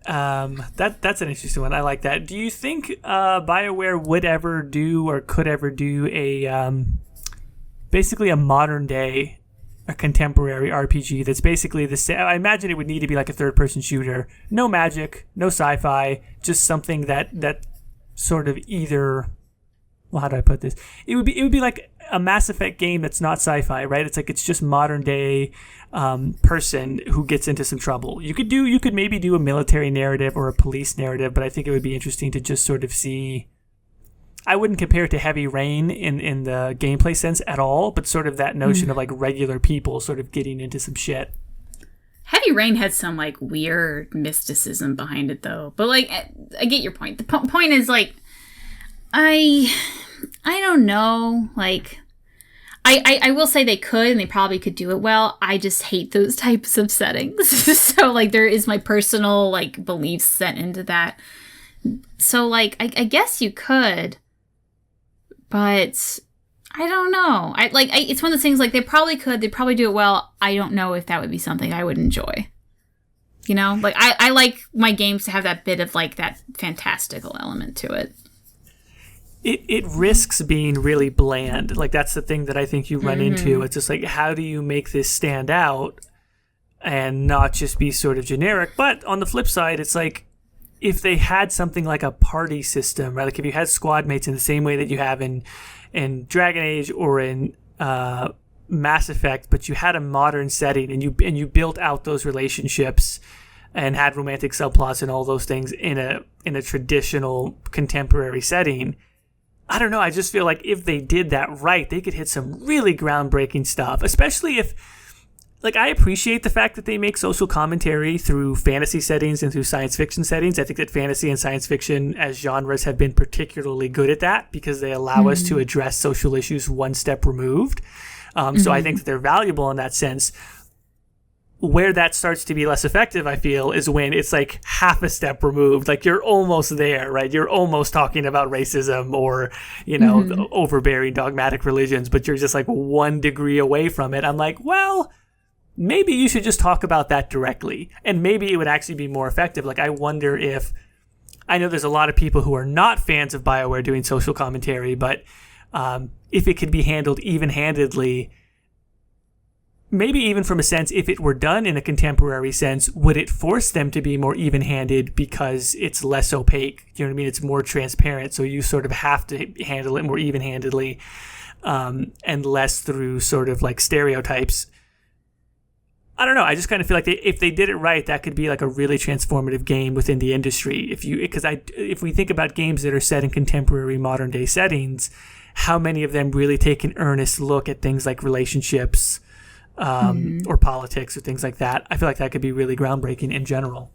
Speaker 2: That's an interesting one. I like that. Do you think BioWare would ever do or could ever do a basically a modern day, a contemporary RPG that's basically the same? I imagine it would need to be like a third-person shooter, no magic, no sci-fi, just something that sort of either. Well, how do I put this? It would be like a Mass Effect game that's not sci-fi, right? It's like it's just modern day person who gets into some trouble. You could maybe do a military narrative or a police narrative, but I think it would be interesting to just sort of see. I wouldn't compare it to Heavy Rain in the gameplay sense at all, but sort of that notion of like regular people sort of getting into some shit.
Speaker 1: Heavy Rain had some like weird mysticism behind it though. But like I get your point. The point is like I don't know. Like I will say they could and they probably could do it well. I just hate those types of settings. So like there is my personal like beliefs set into that. So like I guess you could. But I don't know. It's one of those things like they probably could. They'd probably do it well. I don't know if that would be something I would enjoy. You know? Like I like my games to have that bit of like that fantastical element to it.
Speaker 2: It risks being really bland. Like that's the thing that I think you run into. It's just like how do you make this stand out and not just be sort of generic? But on the flip side, it's like if they had something like a party system, right? Like if you had squad mates in the same way that you have in Dragon Age or in Mass Effect, but you had a modern setting and you built out those relationships and had romantic subplots and all those things in a traditional contemporary setting. I don't know. I just feel like if they did that right, they could hit some really groundbreaking stuff, especially if. Like, I appreciate the fact that they make social commentary through fantasy settings and through science fiction settings. I think that fantasy and science fiction as genres have been particularly good at that because they allow us to address social issues one step removed. So I think that they're valuable in that sense. Where that starts to be less effective, I feel, is when it's like half a step removed. Like, you're almost there, right? You're almost talking about racism or, the overbearing dogmatic religions, but you're just like 1 degree away from it. I'm like, well, maybe you should just talk about that directly, and maybe it would actually be more effective. Like, I wonder if, I know there's a lot of people who are not fans of BioWare doing social commentary, but if it could be handled even-handedly, maybe even from a sense, if it were done in a contemporary sense, would it force them to be more even-handed because it's less opaque? You know what I mean? It's more transparent, so you sort of have to handle it more even-handedly and less through sort of like stereotypes. I don't know. I just kind of feel like if they did it right, that could be like a really transformative game within the industry. If we think about games that are set in contemporary modern day settings, how many of them really take an earnest look at things like relationships or politics or things like that? I feel like that could be really groundbreaking in general.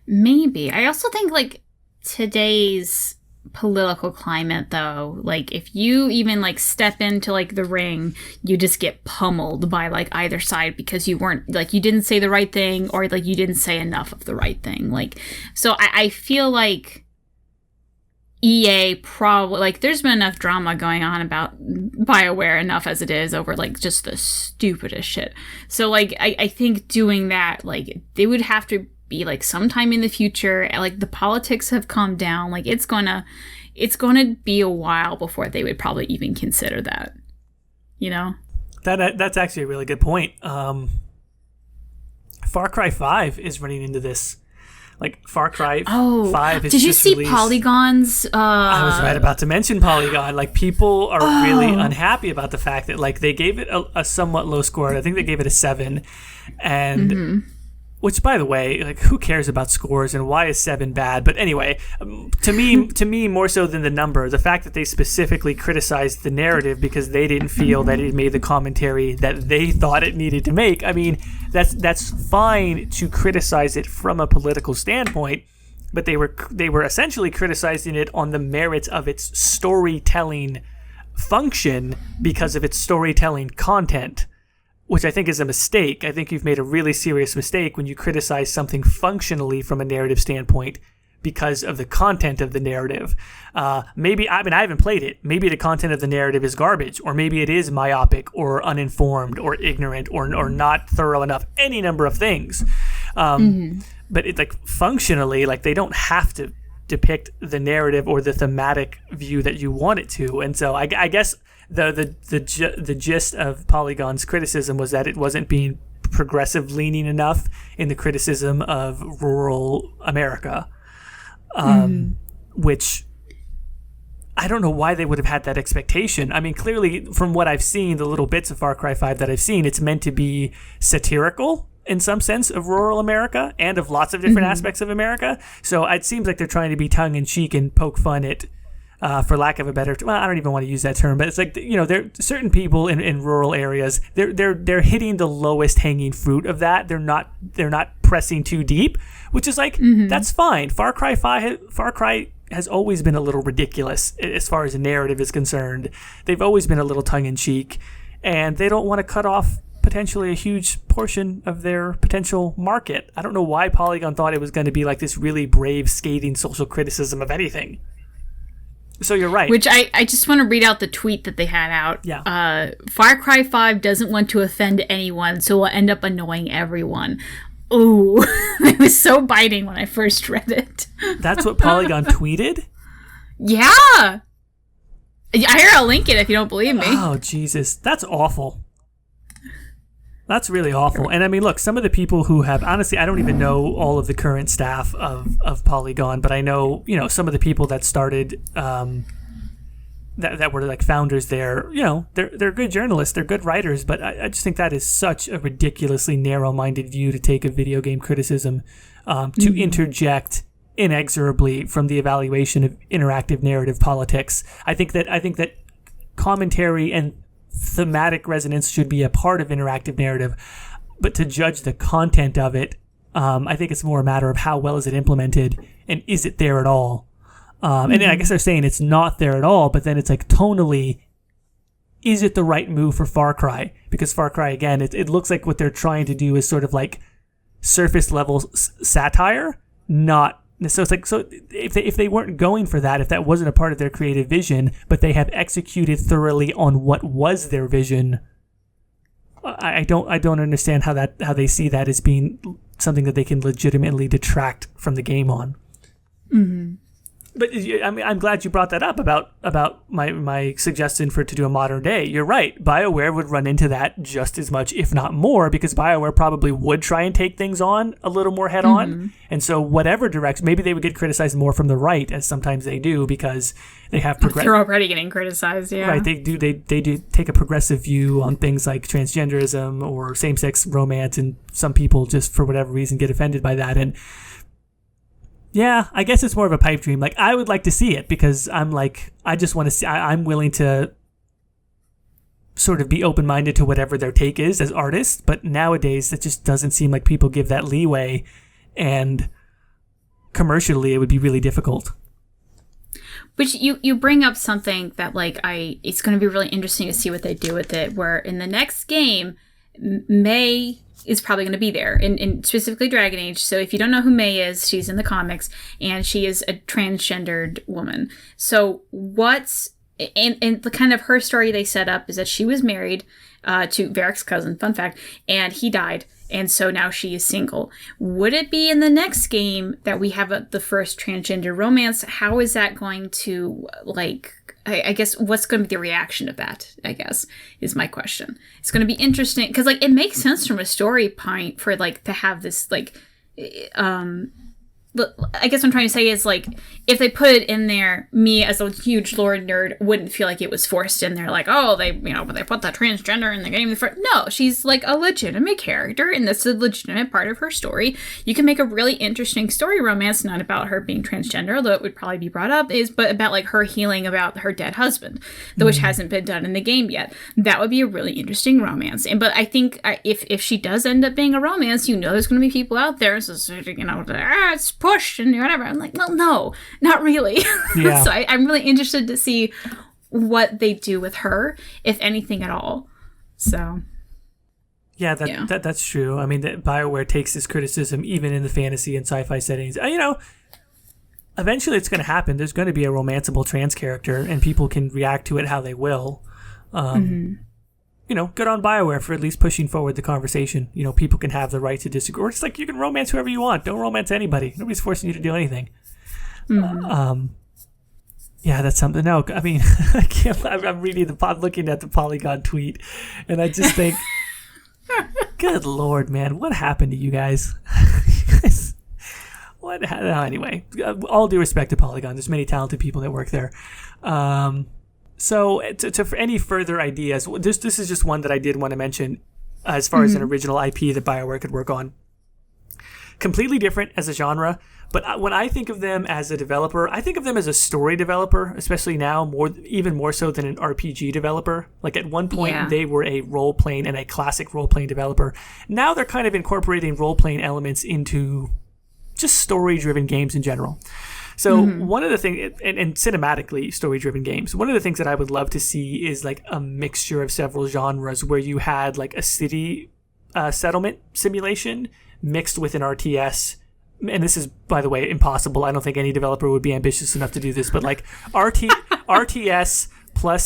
Speaker 1: Maybe. I also think like today's political climate though, like if you even like step into like the ring, you just get pummeled by like either side because you weren't like you didn't say the right thing or like you didn't say enough of the right thing. Like so I feel like EA probably like there's been enough drama going on about BioWare enough as it is over like just the stupidest shit. So like I think doing that, like they would have to be like sometime in the future, like the politics have calmed down, like it's gonna be a while before they would probably even consider that,
Speaker 2: that's actually a really good point. Far Cry 5 is running into this. Like Far Cry 5 is
Speaker 1: did you
Speaker 2: just
Speaker 1: see
Speaker 2: released.
Speaker 1: Polygon's
Speaker 2: I was right about to mention Polygon. Like people are really unhappy about the fact that like they gave it a somewhat low score. I think they gave it a 7, and which, by the way, like who cares about scores and why is 7 bad? But anyway, to me, more so than the number, the fact that they specifically criticized the narrative because they didn't feel that it made the commentary that they thought it needed to make. I mean, that's fine to criticize it from a political standpoint, but they were essentially criticizing it on the merits of its storytelling function because of its storytelling content, which I think is a mistake. I think you've made a really serious mistake when you criticize something functionally from a narrative standpoint because of the content of the narrative. I haven't played it. Maybe the content of the narrative is garbage, or maybe it is myopic or uninformed or ignorant or not thorough enough, any number of things. But it's like functionally, like they don't have to depict the narrative or the thematic view that you want it to. And so I guess the gist of Polygon's criticism was that it wasn't being progressive leaning enough in the criticism of rural America, which I don't know why they would have had that expectation. I mean, clearly, from what I've seen, the little bits of Far Cry 5 that I've seen, it's meant to be satirical in some sense of rural America and of lots of different aspects of America. So it seems like they're trying to be tongue-in-cheek and poke fun at, for lack of a better term, well, I don't even want to use that term, but it's like, there certain people in rural areas, they're hitting the lowest hanging fruit of that. They're not pressing too deep, which is like, that's fine. Far Cry has always been a little ridiculous as far as the narrative is concerned. They've always been a little tongue-in-cheek, and they don't want to cut off potentially a huge portion of their potential market. I don't know why Polygon thought it was going to be like this really brave, scathing social criticism of anything. So you're right.
Speaker 1: Which I just want to read out the tweet that they had out.
Speaker 2: Yeah.
Speaker 1: Far Cry 5 doesn't want to offend anyone, so will end up annoying everyone. Ooh, it was so biting when I first read it.
Speaker 2: That's what Polygon tweeted?
Speaker 1: Yeah. I'll link it if you don't believe me.
Speaker 2: Oh, Jesus. That's awful. That's really awful. And I mean, look, some of the people who have, honestly, I don't even know all of the current staff of Polygon, but I know, some of the people that started, that were like founders there, they're good journalists, they're good writers, but I just think that is such a ridiculously narrow-minded view to take of video game criticism, to interject inexorably from the evaluation of interactive narrative politics. I think that commentary and thematic resonance should be a part of interactive narrative, but to judge the content of it, I think it's more a matter of how well is it implemented and is it there at all. And then I guess they're saying it's not there at all, but then it's like tonally, is it the right move for Far Cry? Because Far Cry, again, it looks like what they're trying to do is sort of like surface level satire, not. So it's like, so if they weren't going for that, if that wasn't a part of their creative vision, but they have executed thoroughly on what was their vision, I don't understand how they see that as being something that they can legitimately detract from the game on. Mm-hmm. But I mean, I'm glad you brought that up about my suggestion to do a modern day. You're right. BioWare would run into that just as much, if not more, because BioWare probably would try and take things on a little more head on. And so whatever direction, maybe they would get criticized more from the right, as sometimes they do, because they have
Speaker 1: they're already getting criticized, yeah.
Speaker 2: Right. They do take a progressive view on things like transgenderism or same-sex romance, and some people just for whatever reason get offended by that. And yeah, I guess it's more of a pipe dream. Like, I would like to see it because I'm like, I just want to see, I'm willing to sort of be open-minded to whatever their take is as artists. But nowadays, it just doesn't seem like people give that leeway. And commercially, it would be really difficult.
Speaker 1: But you bring up something that, like, it's going to be really interesting to see what they do with it. Where in the next game, May is probably going to be there, in specifically Dragon Age. So if you don't know who May is, she's in the comics, and she is a transgendered woman. So and the kind of her story they set up is that she was married to Varric's cousin, fun fact, and he died, and so now she is single. Would it be in the next game that we have the first transgender romance? How is that going to, like, I guess, what's going to be the reaction of that, I guess, is my question. It's going to be interesting, because, like, it makes sense from a story point for, like, to have this, like, I guess what I'm trying to say is, like, if they put it in there, me as a huge lore nerd wouldn't feel like it was forced in there, like, oh, they put that transgender in the game. No, she's, like, a legitimate character, and that's a legitimate part of her story. You can make a really interesting story romance, not about her being transgender, although it would probably be brought up, but about, like, her healing about her dead husband, which hasn't been done in the game yet. That would be a really interesting romance. But I think if she does end up being a romance, there's going to be people out there, so, it's pushed and whatever. I'm like, well, no, not really. Yeah. So I'm really interested to see what they do with her, if anything at all. So
Speaker 2: yeah, that's true. I mean, that BioWare takes this criticism even in the fantasy and sci-fi settings. Eventually it's going to happen. There's going to be a romanceable trans character, and people can react to it how they will. Good on BioWare for at least pushing forward the conversation. People can have the right to disagree. Or it's like, you can romance whoever you want. Don't romance anybody. Nobody's forcing you to do anything. Yeah, that's something. No, I mean, I'm looking at the Polygon tweet, and I just think, good Lord, man, what happened to you guys? what? Anyway, all due respect to Polygon, there's many talented people that work there. So for any further ideas, this is just one that I did want to mention as far as an original IP that BioWare could work on. Completely different as a genre, but when I think of them as a developer, I think of them as a story developer, especially now, even more so than an RPG developer. Like at one point, they were a role-playing and a classic role-playing developer. Now they're kind of incorporating role-playing elements into just story-driven games in general. So one of the things, and cinematically story-driven games, one of the things that I would love to see is like a mixture of several genres where you had like a city settlement simulation mixed with an RTS. And this is, by the way, impossible. I don't think any developer would be ambitious enough to do this, but like RTS plus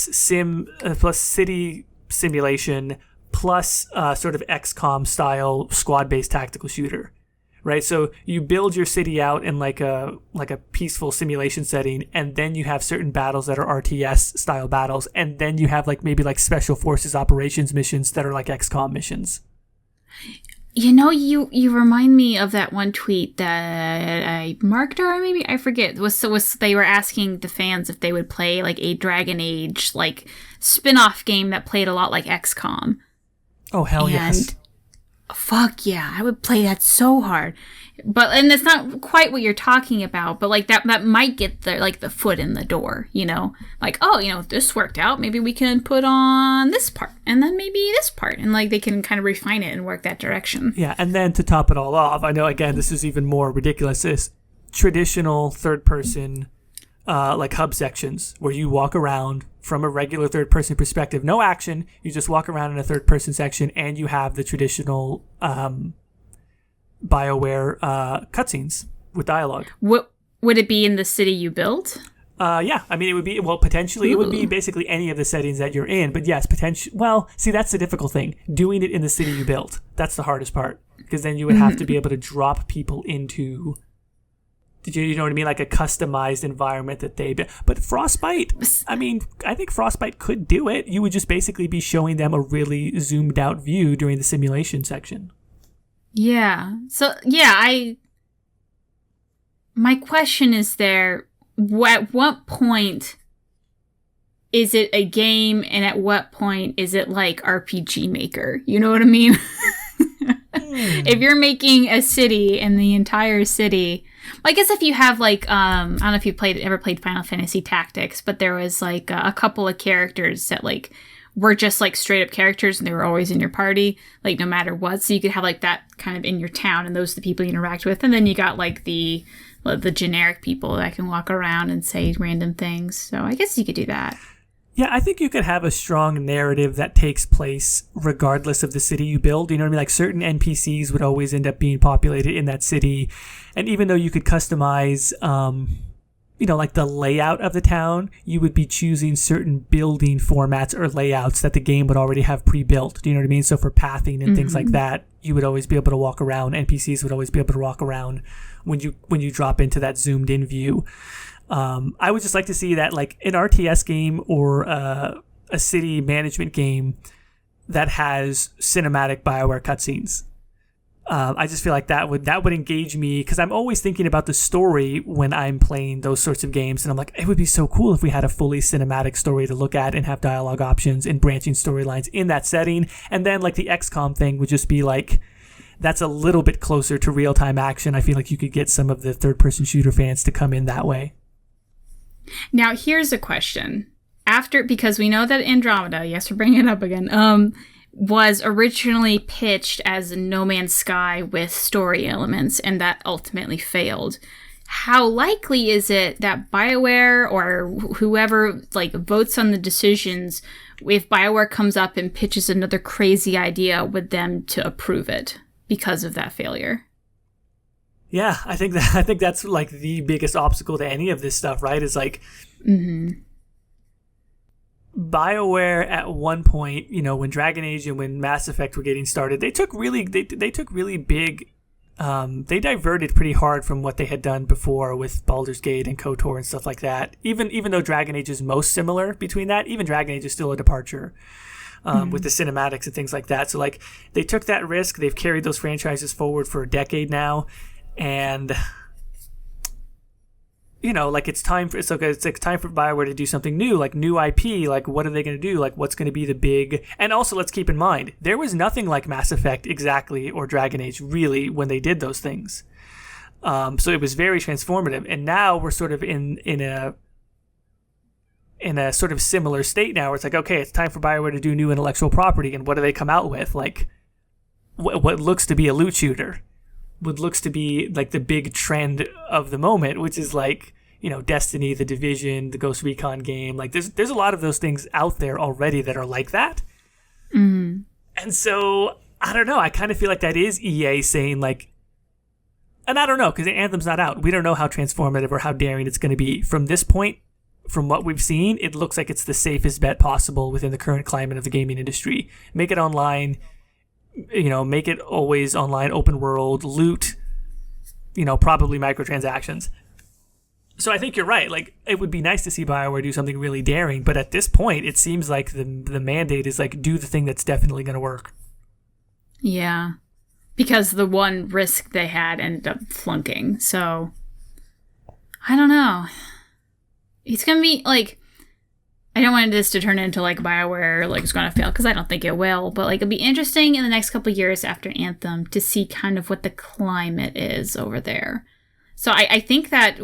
Speaker 2: city simulation plus sort of XCOM style squad-based tactical shooter. Right, so you build your city out in like a peaceful simulation setting, and then you have certain battles that are RTS style battles, and then you have like maybe like special forces operations missions that are like XCOM missions.
Speaker 1: You know, you remind me of that one tweet that I marked, or maybe I forget. Was they were asking the fans if they would play like a Dragon Age like spin-off game that played a lot like XCOM.
Speaker 2: Oh hell yes.
Speaker 1: Fuck yeah, I would play that so hard. And it's not quite what you're talking about, but like that might get the foot in the door, you know? Like, oh, you know, this worked out, maybe we can put on this part and then maybe this part, and like they can kind of refine it and work that direction.
Speaker 2: Yeah, and then to top it all off, I know again this is even more ridiculous, is traditional third person like hub sections where you walk around from a regular third-person perspective. No action. You just walk around in a third-person section, and you have the traditional BioWare cutscenes with dialogue.
Speaker 1: What would it be in the city you built?
Speaker 2: Yeah. I mean, it would be, well, potentially, it would be basically any of the settings that you're in. But yes, potentially. Well, see, that's the difficult thing. Doing it in the city you built. That's the hardest part. Because then you would have to be able to drop people into... You know what I mean? Like a customized environment that they... But Frostbite, I mean, I think Frostbite could do it. You would just basically be showing them a really zoomed out view during the simulation section.
Speaker 1: Yeah. So, yeah, my question is there, at what point is it a game and at what point is it like RPG Maker? You know what I mean? If you're making a city and the entire city... Well, I guess if you have like, I don't know if you've ever played Final Fantasy Tactics, but there was like a couple of characters that like were just like straight up characters and they were always in your party, like no matter what. So you could have like that kind of in your town and those are the people you interact with. And then you got like the generic people that can walk around and say random things. So I guess you could do that.
Speaker 2: Yeah, I think you could have a strong narrative that takes place regardless of the city you build. You know what I mean? Like certain NPCs would always end up being populated in that city. And even though you could customize, like the layout of the town, you would be choosing certain building formats or layouts that the game would already have pre-built. Do you know what I mean? So for pathing and things like that, you would always be able to walk around. NPCs would always be able to walk around when you drop into that zoomed in view. I would just like to see that like an RTS game or a city management game that has cinematic BioWare cutscenes. I just feel like that would engage me because I'm always thinking about the story when I'm playing those sorts of games, and I'm like, it would be so cool if we had a fully cinematic story to look at and have dialogue options and branching storylines in that setting. And then like the XCOM thing would just be like, that's a little bit closer to real-time action. I feel like you could get some of the third-person shooter fans to come in that way.
Speaker 1: Now, here's a question. Because we know that Andromeda, yes, we're bringing it up again, was originally pitched as No Man's Sky with story elements, and that ultimately failed. How likely is it that BioWare or whoever like votes on the decisions, if BioWare comes up and pitches another crazy idea, with them to approve it because of that failure?
Speaker 2: Yeah, I think that's like the biggest obstacle to any of this stuff, right? Is like BioWare at one point, when Dragon Age and when Mass Effect were getting started, they took really big. They diverted pretty hard from what they had done before with Baldur's Gate and KOTOR and stuff like that. Even though Dragon Age is most similar between that, even Dragon Age is still a departure. With the cinematics and things like that. So like they took that risk. They've carried those franchises forward for a decade now. And like it's time for Bioware to do something new, like new IP. Like, what are they going to do? Like, what's going to be the big? And also, let's keep in mind, there was nothing like Mass Effect exactly or Dragon Age really when they did those things. So it was very transformative, and now we're sort of in a sort of similar state now, where it's like, okay, it's time for Bioware to do new intellectual property, and what do they come out with? Like, what looks to be a loot shooter. What looks to be like the big trend of the moment, which is like, Destiny, The Division, the Ghost Recon game. Like there's a lot of those things out there already that are like that.
Speaker 1: Mm-hmm.
Speaker 2: And so I don't know. I kind of feel like that is EA saying like, and I don't know, because Anthem's not out. We don't know how transformative or how daring it's going to be. From this point, from what we've seen, it looks like it's the safest bet possible within the current climate of the gaming industry. Make it online. Make it always online, open world, loot, probably microtransactions. So I think you're right. Like, it would be nice to see BioWare do something really daring, but at this point, it seems like the mandate is like, do the thing that's definitely going to work.
Speaker 1: Yeah. Because the one risk they had ended up flunking. So, I don't know. It's going to be, like, I don't want this to turn into like BioWare like it's going to fail, because I don't think it will, but like it'll be interesting in the next couple of years after Anthem to see kind of what the climate is over there. So I think that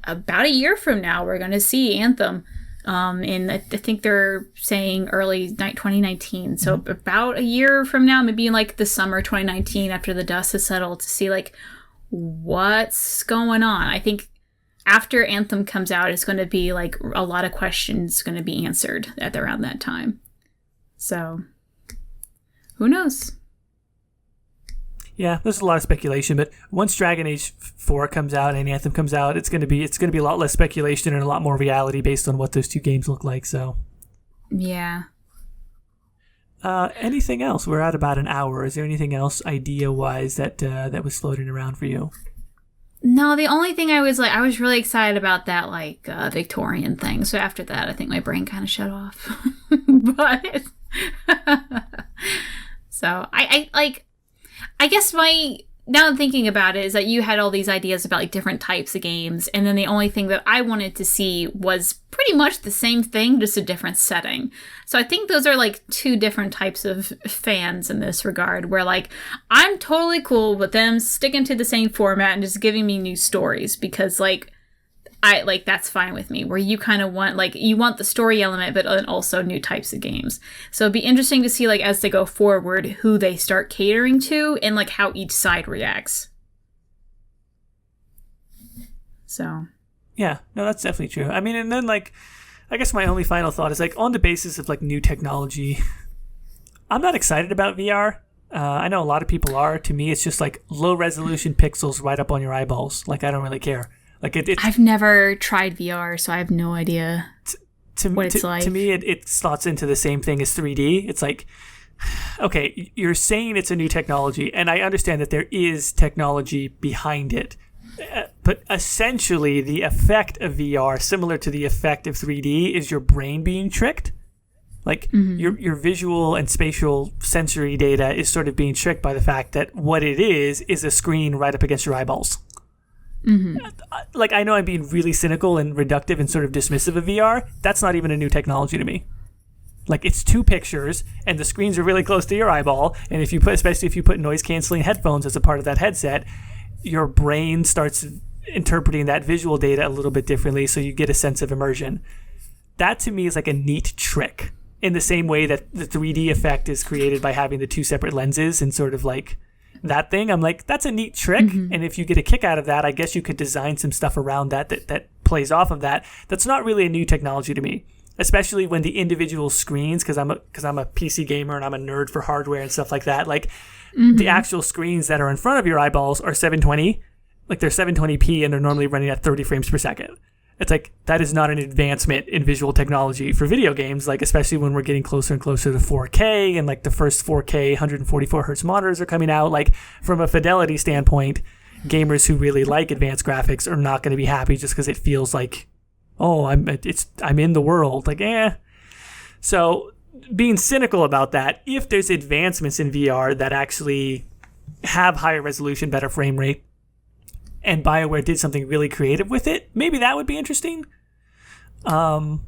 Speaker 1: about a year from now we're going to see Anthem, and I think they're saying early 2019. So about a year from now, maybe in like the summer 2019 after the dust has settled, to see like what's going on. I think after Anthem comes out, it's going to be like a lot of questions going to be answered at around that time. So, who knows?
Speaker 2: Yeah, there's a lot of speculation, but once Dragon Age 4 comes out and Anthem comes out, it's going to be a lot less speculation and a lot more reality based on what those two games look like. So,
Speaker 1: yeah.
Speaker 2: Anything else? We're at about an hour. Is there anything else idea-wise that was floating around for you?
Speaker 1: No, the only thing I was really excited about that Victorian thing. So after that, I think my brain kind of shut off. But so I guess now I'm thinking about it is that you had all these ideas about like different types of games, and then the only thing that I wanted to see was pretty much the same thing, just a different setting. So I think those are like two different types of fans in this regard, where like I'm totally cool with them sticking to the same format and just giving me new stories, because like I like that's fine with me, where you kind of want you want the story element but also new types of games. So it'd be interesting to see like as they go forward who they start catering to and like how each side reacts. So
Speaker 2: yeah, no, that's definitely true. I mean, and then like I guess my only final thought is like on the basis of like new technology, I'm not excited about VR. I know a lot of people are. To me, it's just like low resolution pixels right up on your eyeballs. Like I don't really care. Like
Speaker 1: I've never tried VR, so I have no idea what it's like.
Speaker 2: To me, it slots into the same thing as 3D. It's like, okay, you're saying it's a new technology, and I understand that there is technology behind it. But essentially, the effect of VR, similar to the effect of 3D, is your brain being tricked. Like, your visual and spatial sensory data is sort of being tricked by the fact that what it is a screen right up against your eyeballs. Mm-hmm. Like, I know I'm being really cynical and reductive and sort of dismissive of VR. That's not even a new technology to me. Like, it's two pictures, and the screens are really close to your eyeball, and especially if you put noise-canceling headphones as a part of that headset, your brain starts interpreting that visual data a little bit differently, so you get a sense of immersion. That, to me, is like a neat trick, in the same way that the 3D effect is created by having the two separate lenses and sort of like that thing. I'm like, that's a neat trick, and if you get a kick out of that, I guess you could design some stuff around that plays off of that. That's not really a new technology to me, especially when the individual screens, because I'm a PC gamer and I'm a nerd for hardware and stuff like that. Like the actual screens that are in front of your eyeballs are 720, like they're 720p, and they're normally running at 30 frames per second. It's like, that is not an advancement in visual technology for video games, like especially when we're getting closer and closer to 4K, and like the first 4K 144 hertz monitors are coming out. Like from a fidelity standpoint, gamers who really like advanced graphics are not going to be happy just because it feels like, oh, I'm in the world. Like, So being cynical about that, if there's advancements in VR that actually have higher resolution, better frame rate, and BioWare did something really creative with it, maybe that would be interesting. Other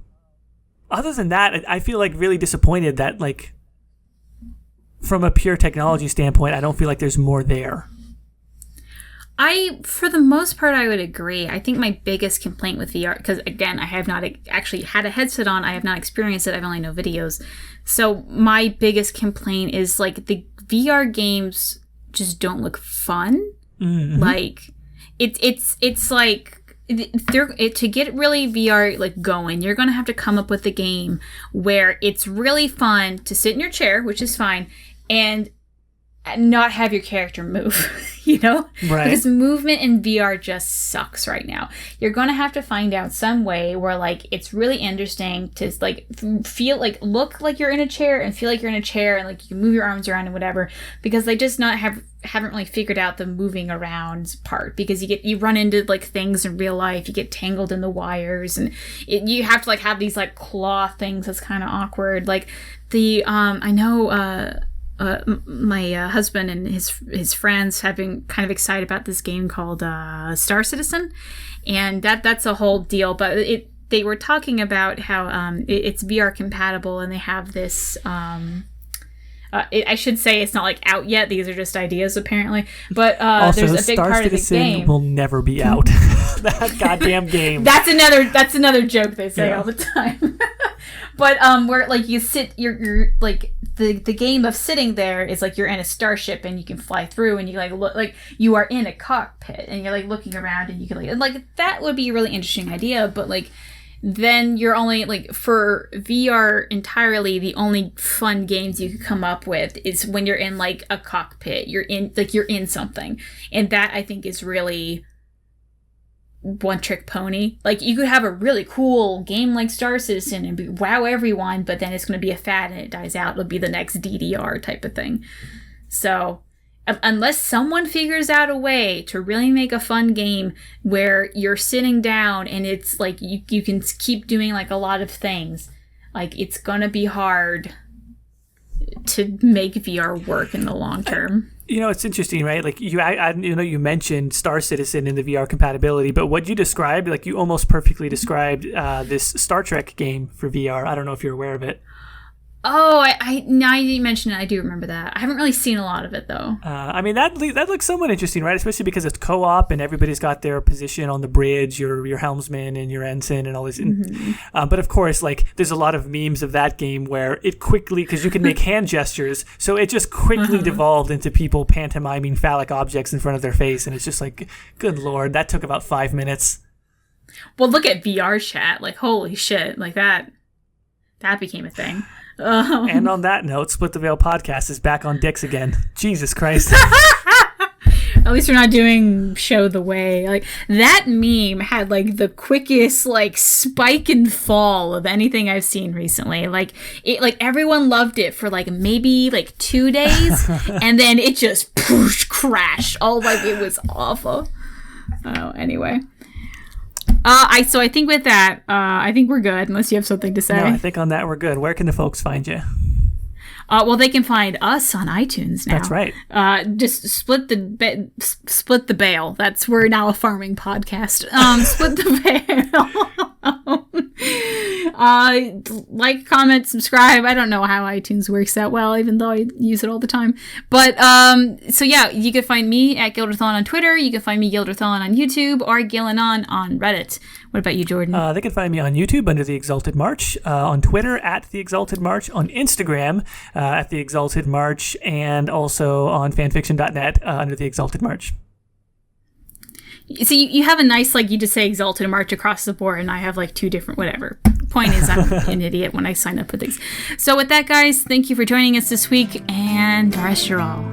Speaker 2: than that, I feel like really disappointed that, like, from a pure technology standpoint, I don't feel like there's more there.
Speaker 1: For the most part, I would agree. I think my biggest complaint with VR, because again, I have not actually had a headset on, I have not experienced it, I've only know videos. So my biggest complaint is, like, the VR games just don't look fun. Mm-hmm. Like, it's like, to get really VR like going, you're gonna have to come up with a game where it's really fun to sit in your chair, which is fine, and not have your character move, you know?
Speaker 2: Right.
Speaker 1: Because movement in VR just sucks right now. You're gonna have to find out some way where, like, it's really interesting to, like, feel like, look like you're in a chair and feel like you're in a chair, and, like, you can move your arms around and whatever, because they just haven't really figured out the moving around part, because you run into, like, things in real life, you get tangled in the wires, and you have to, like, have these, like, claw things that's kind of awkward. Like, I know my husband and his friends have been kind of excited about this game called Star Citizen, and that's a whole deal. But they were talking about how it's VR compatible, and they have this. I should say it's not, like, out yet. These are just ideas, apparently. But
Speaker 2: also,
Speaker 1: there's a big
Speaker 2: Star
Speaker 1: part
Speaker 2: Citizen
Speaker 1: of the game
Speaker 2: will never be out. That goddamn game.
Speaker 1: That's another joke they say all the time. But where, like, you sit, you're like, the game of sitting there is like you're in a starship and you can fly through, and you, like, look like you are in a cockpit and you're, like, looking around, and you can, like that would be a really interesting idea. But, like, then you're only, like, for VR entirely, the only fun games you could come up with is when you're in, like, a cockpit. You're in something, and that, I think, is really one trick pony. Like, you could have a really cool game like Star Citizen and wow everyone, but then it's going to be a fad and it dies out. It'll be the next DDR type of thing. So unless someone figures out a way to really make a fun game where you're sitting down and it's like you can keep doing, like, a lot of things, like, it's going to be hard to make VR work in the long term.
Speaker 2: You know, it's interesting, right? Like, you mentioned Star Citizen and the VR compatibility, but what you described, like, you almost perfectly described this Star Trek game for VR. I don't know if you're aware of it.
Speaker 1: Oh, now you mention it, I do remember that. I haven't really seen a lot of it, though.
Speaker 2: I mean, that looks somewhat interesting, right? Especially because it's co-op and everybody's got their position on the bridge, your helmsman and your ensign and all this. Mm-hmm. But of course, like, there's a lot of memes of that game where it quickly, because you can make hand gestures, so it just quickly devolved into people pantomiming phallic objects in front of their face, and it's just like, good lord, that took about 5 minutes.
Speaker 1: Well, look at VR chat. Like, holy shit, like that became a thing.
Speaker 2: And on that note, Split the Veil podcast is back on dicks again. Jesus Christ.
Speaker 1: At least we're not doing Show the Way. Like, that meme had, like, the quickest, like, spike and fall of anything I've seen recently. Like, everyone loved it for, like, maybe, like, 2 days, and then it just crashed. Oh, like, it was awful. Oh, anyway. So I think with that, I think we're good, unless you have something to say.
Speaker 2: No, I think on that we're good. Where can the folks find you?
Speaker 1: Well, they can find us on iTunes now.
Speaker 2: That's right.
Speaker 1: Just split the bail. We're now a farming podcast. Split the bail. Like, comment, subscribe. I don't know how iTunes works that well, even though I use it all the time. But so yeah, you can find me at Ghildirthalen on Twitter. You can find me Ghildirthalen on YouTube or Ghillanon on Reddit. What about you, Jordan?
Speaker 2: They can find me on YouTube under The Exalted March, on Twitter at The Exalted March, on Instagram at The Exalted March, and also on fanfiction.net under The Exalted March.
Speaker 1: So you have a nice, like, you just say Exalted March across the board, and I have, like, 2 different whatever. Point is, I'm an idiot when I sign up for things. So with that, guys, thank you for joining us this week, and rest your all.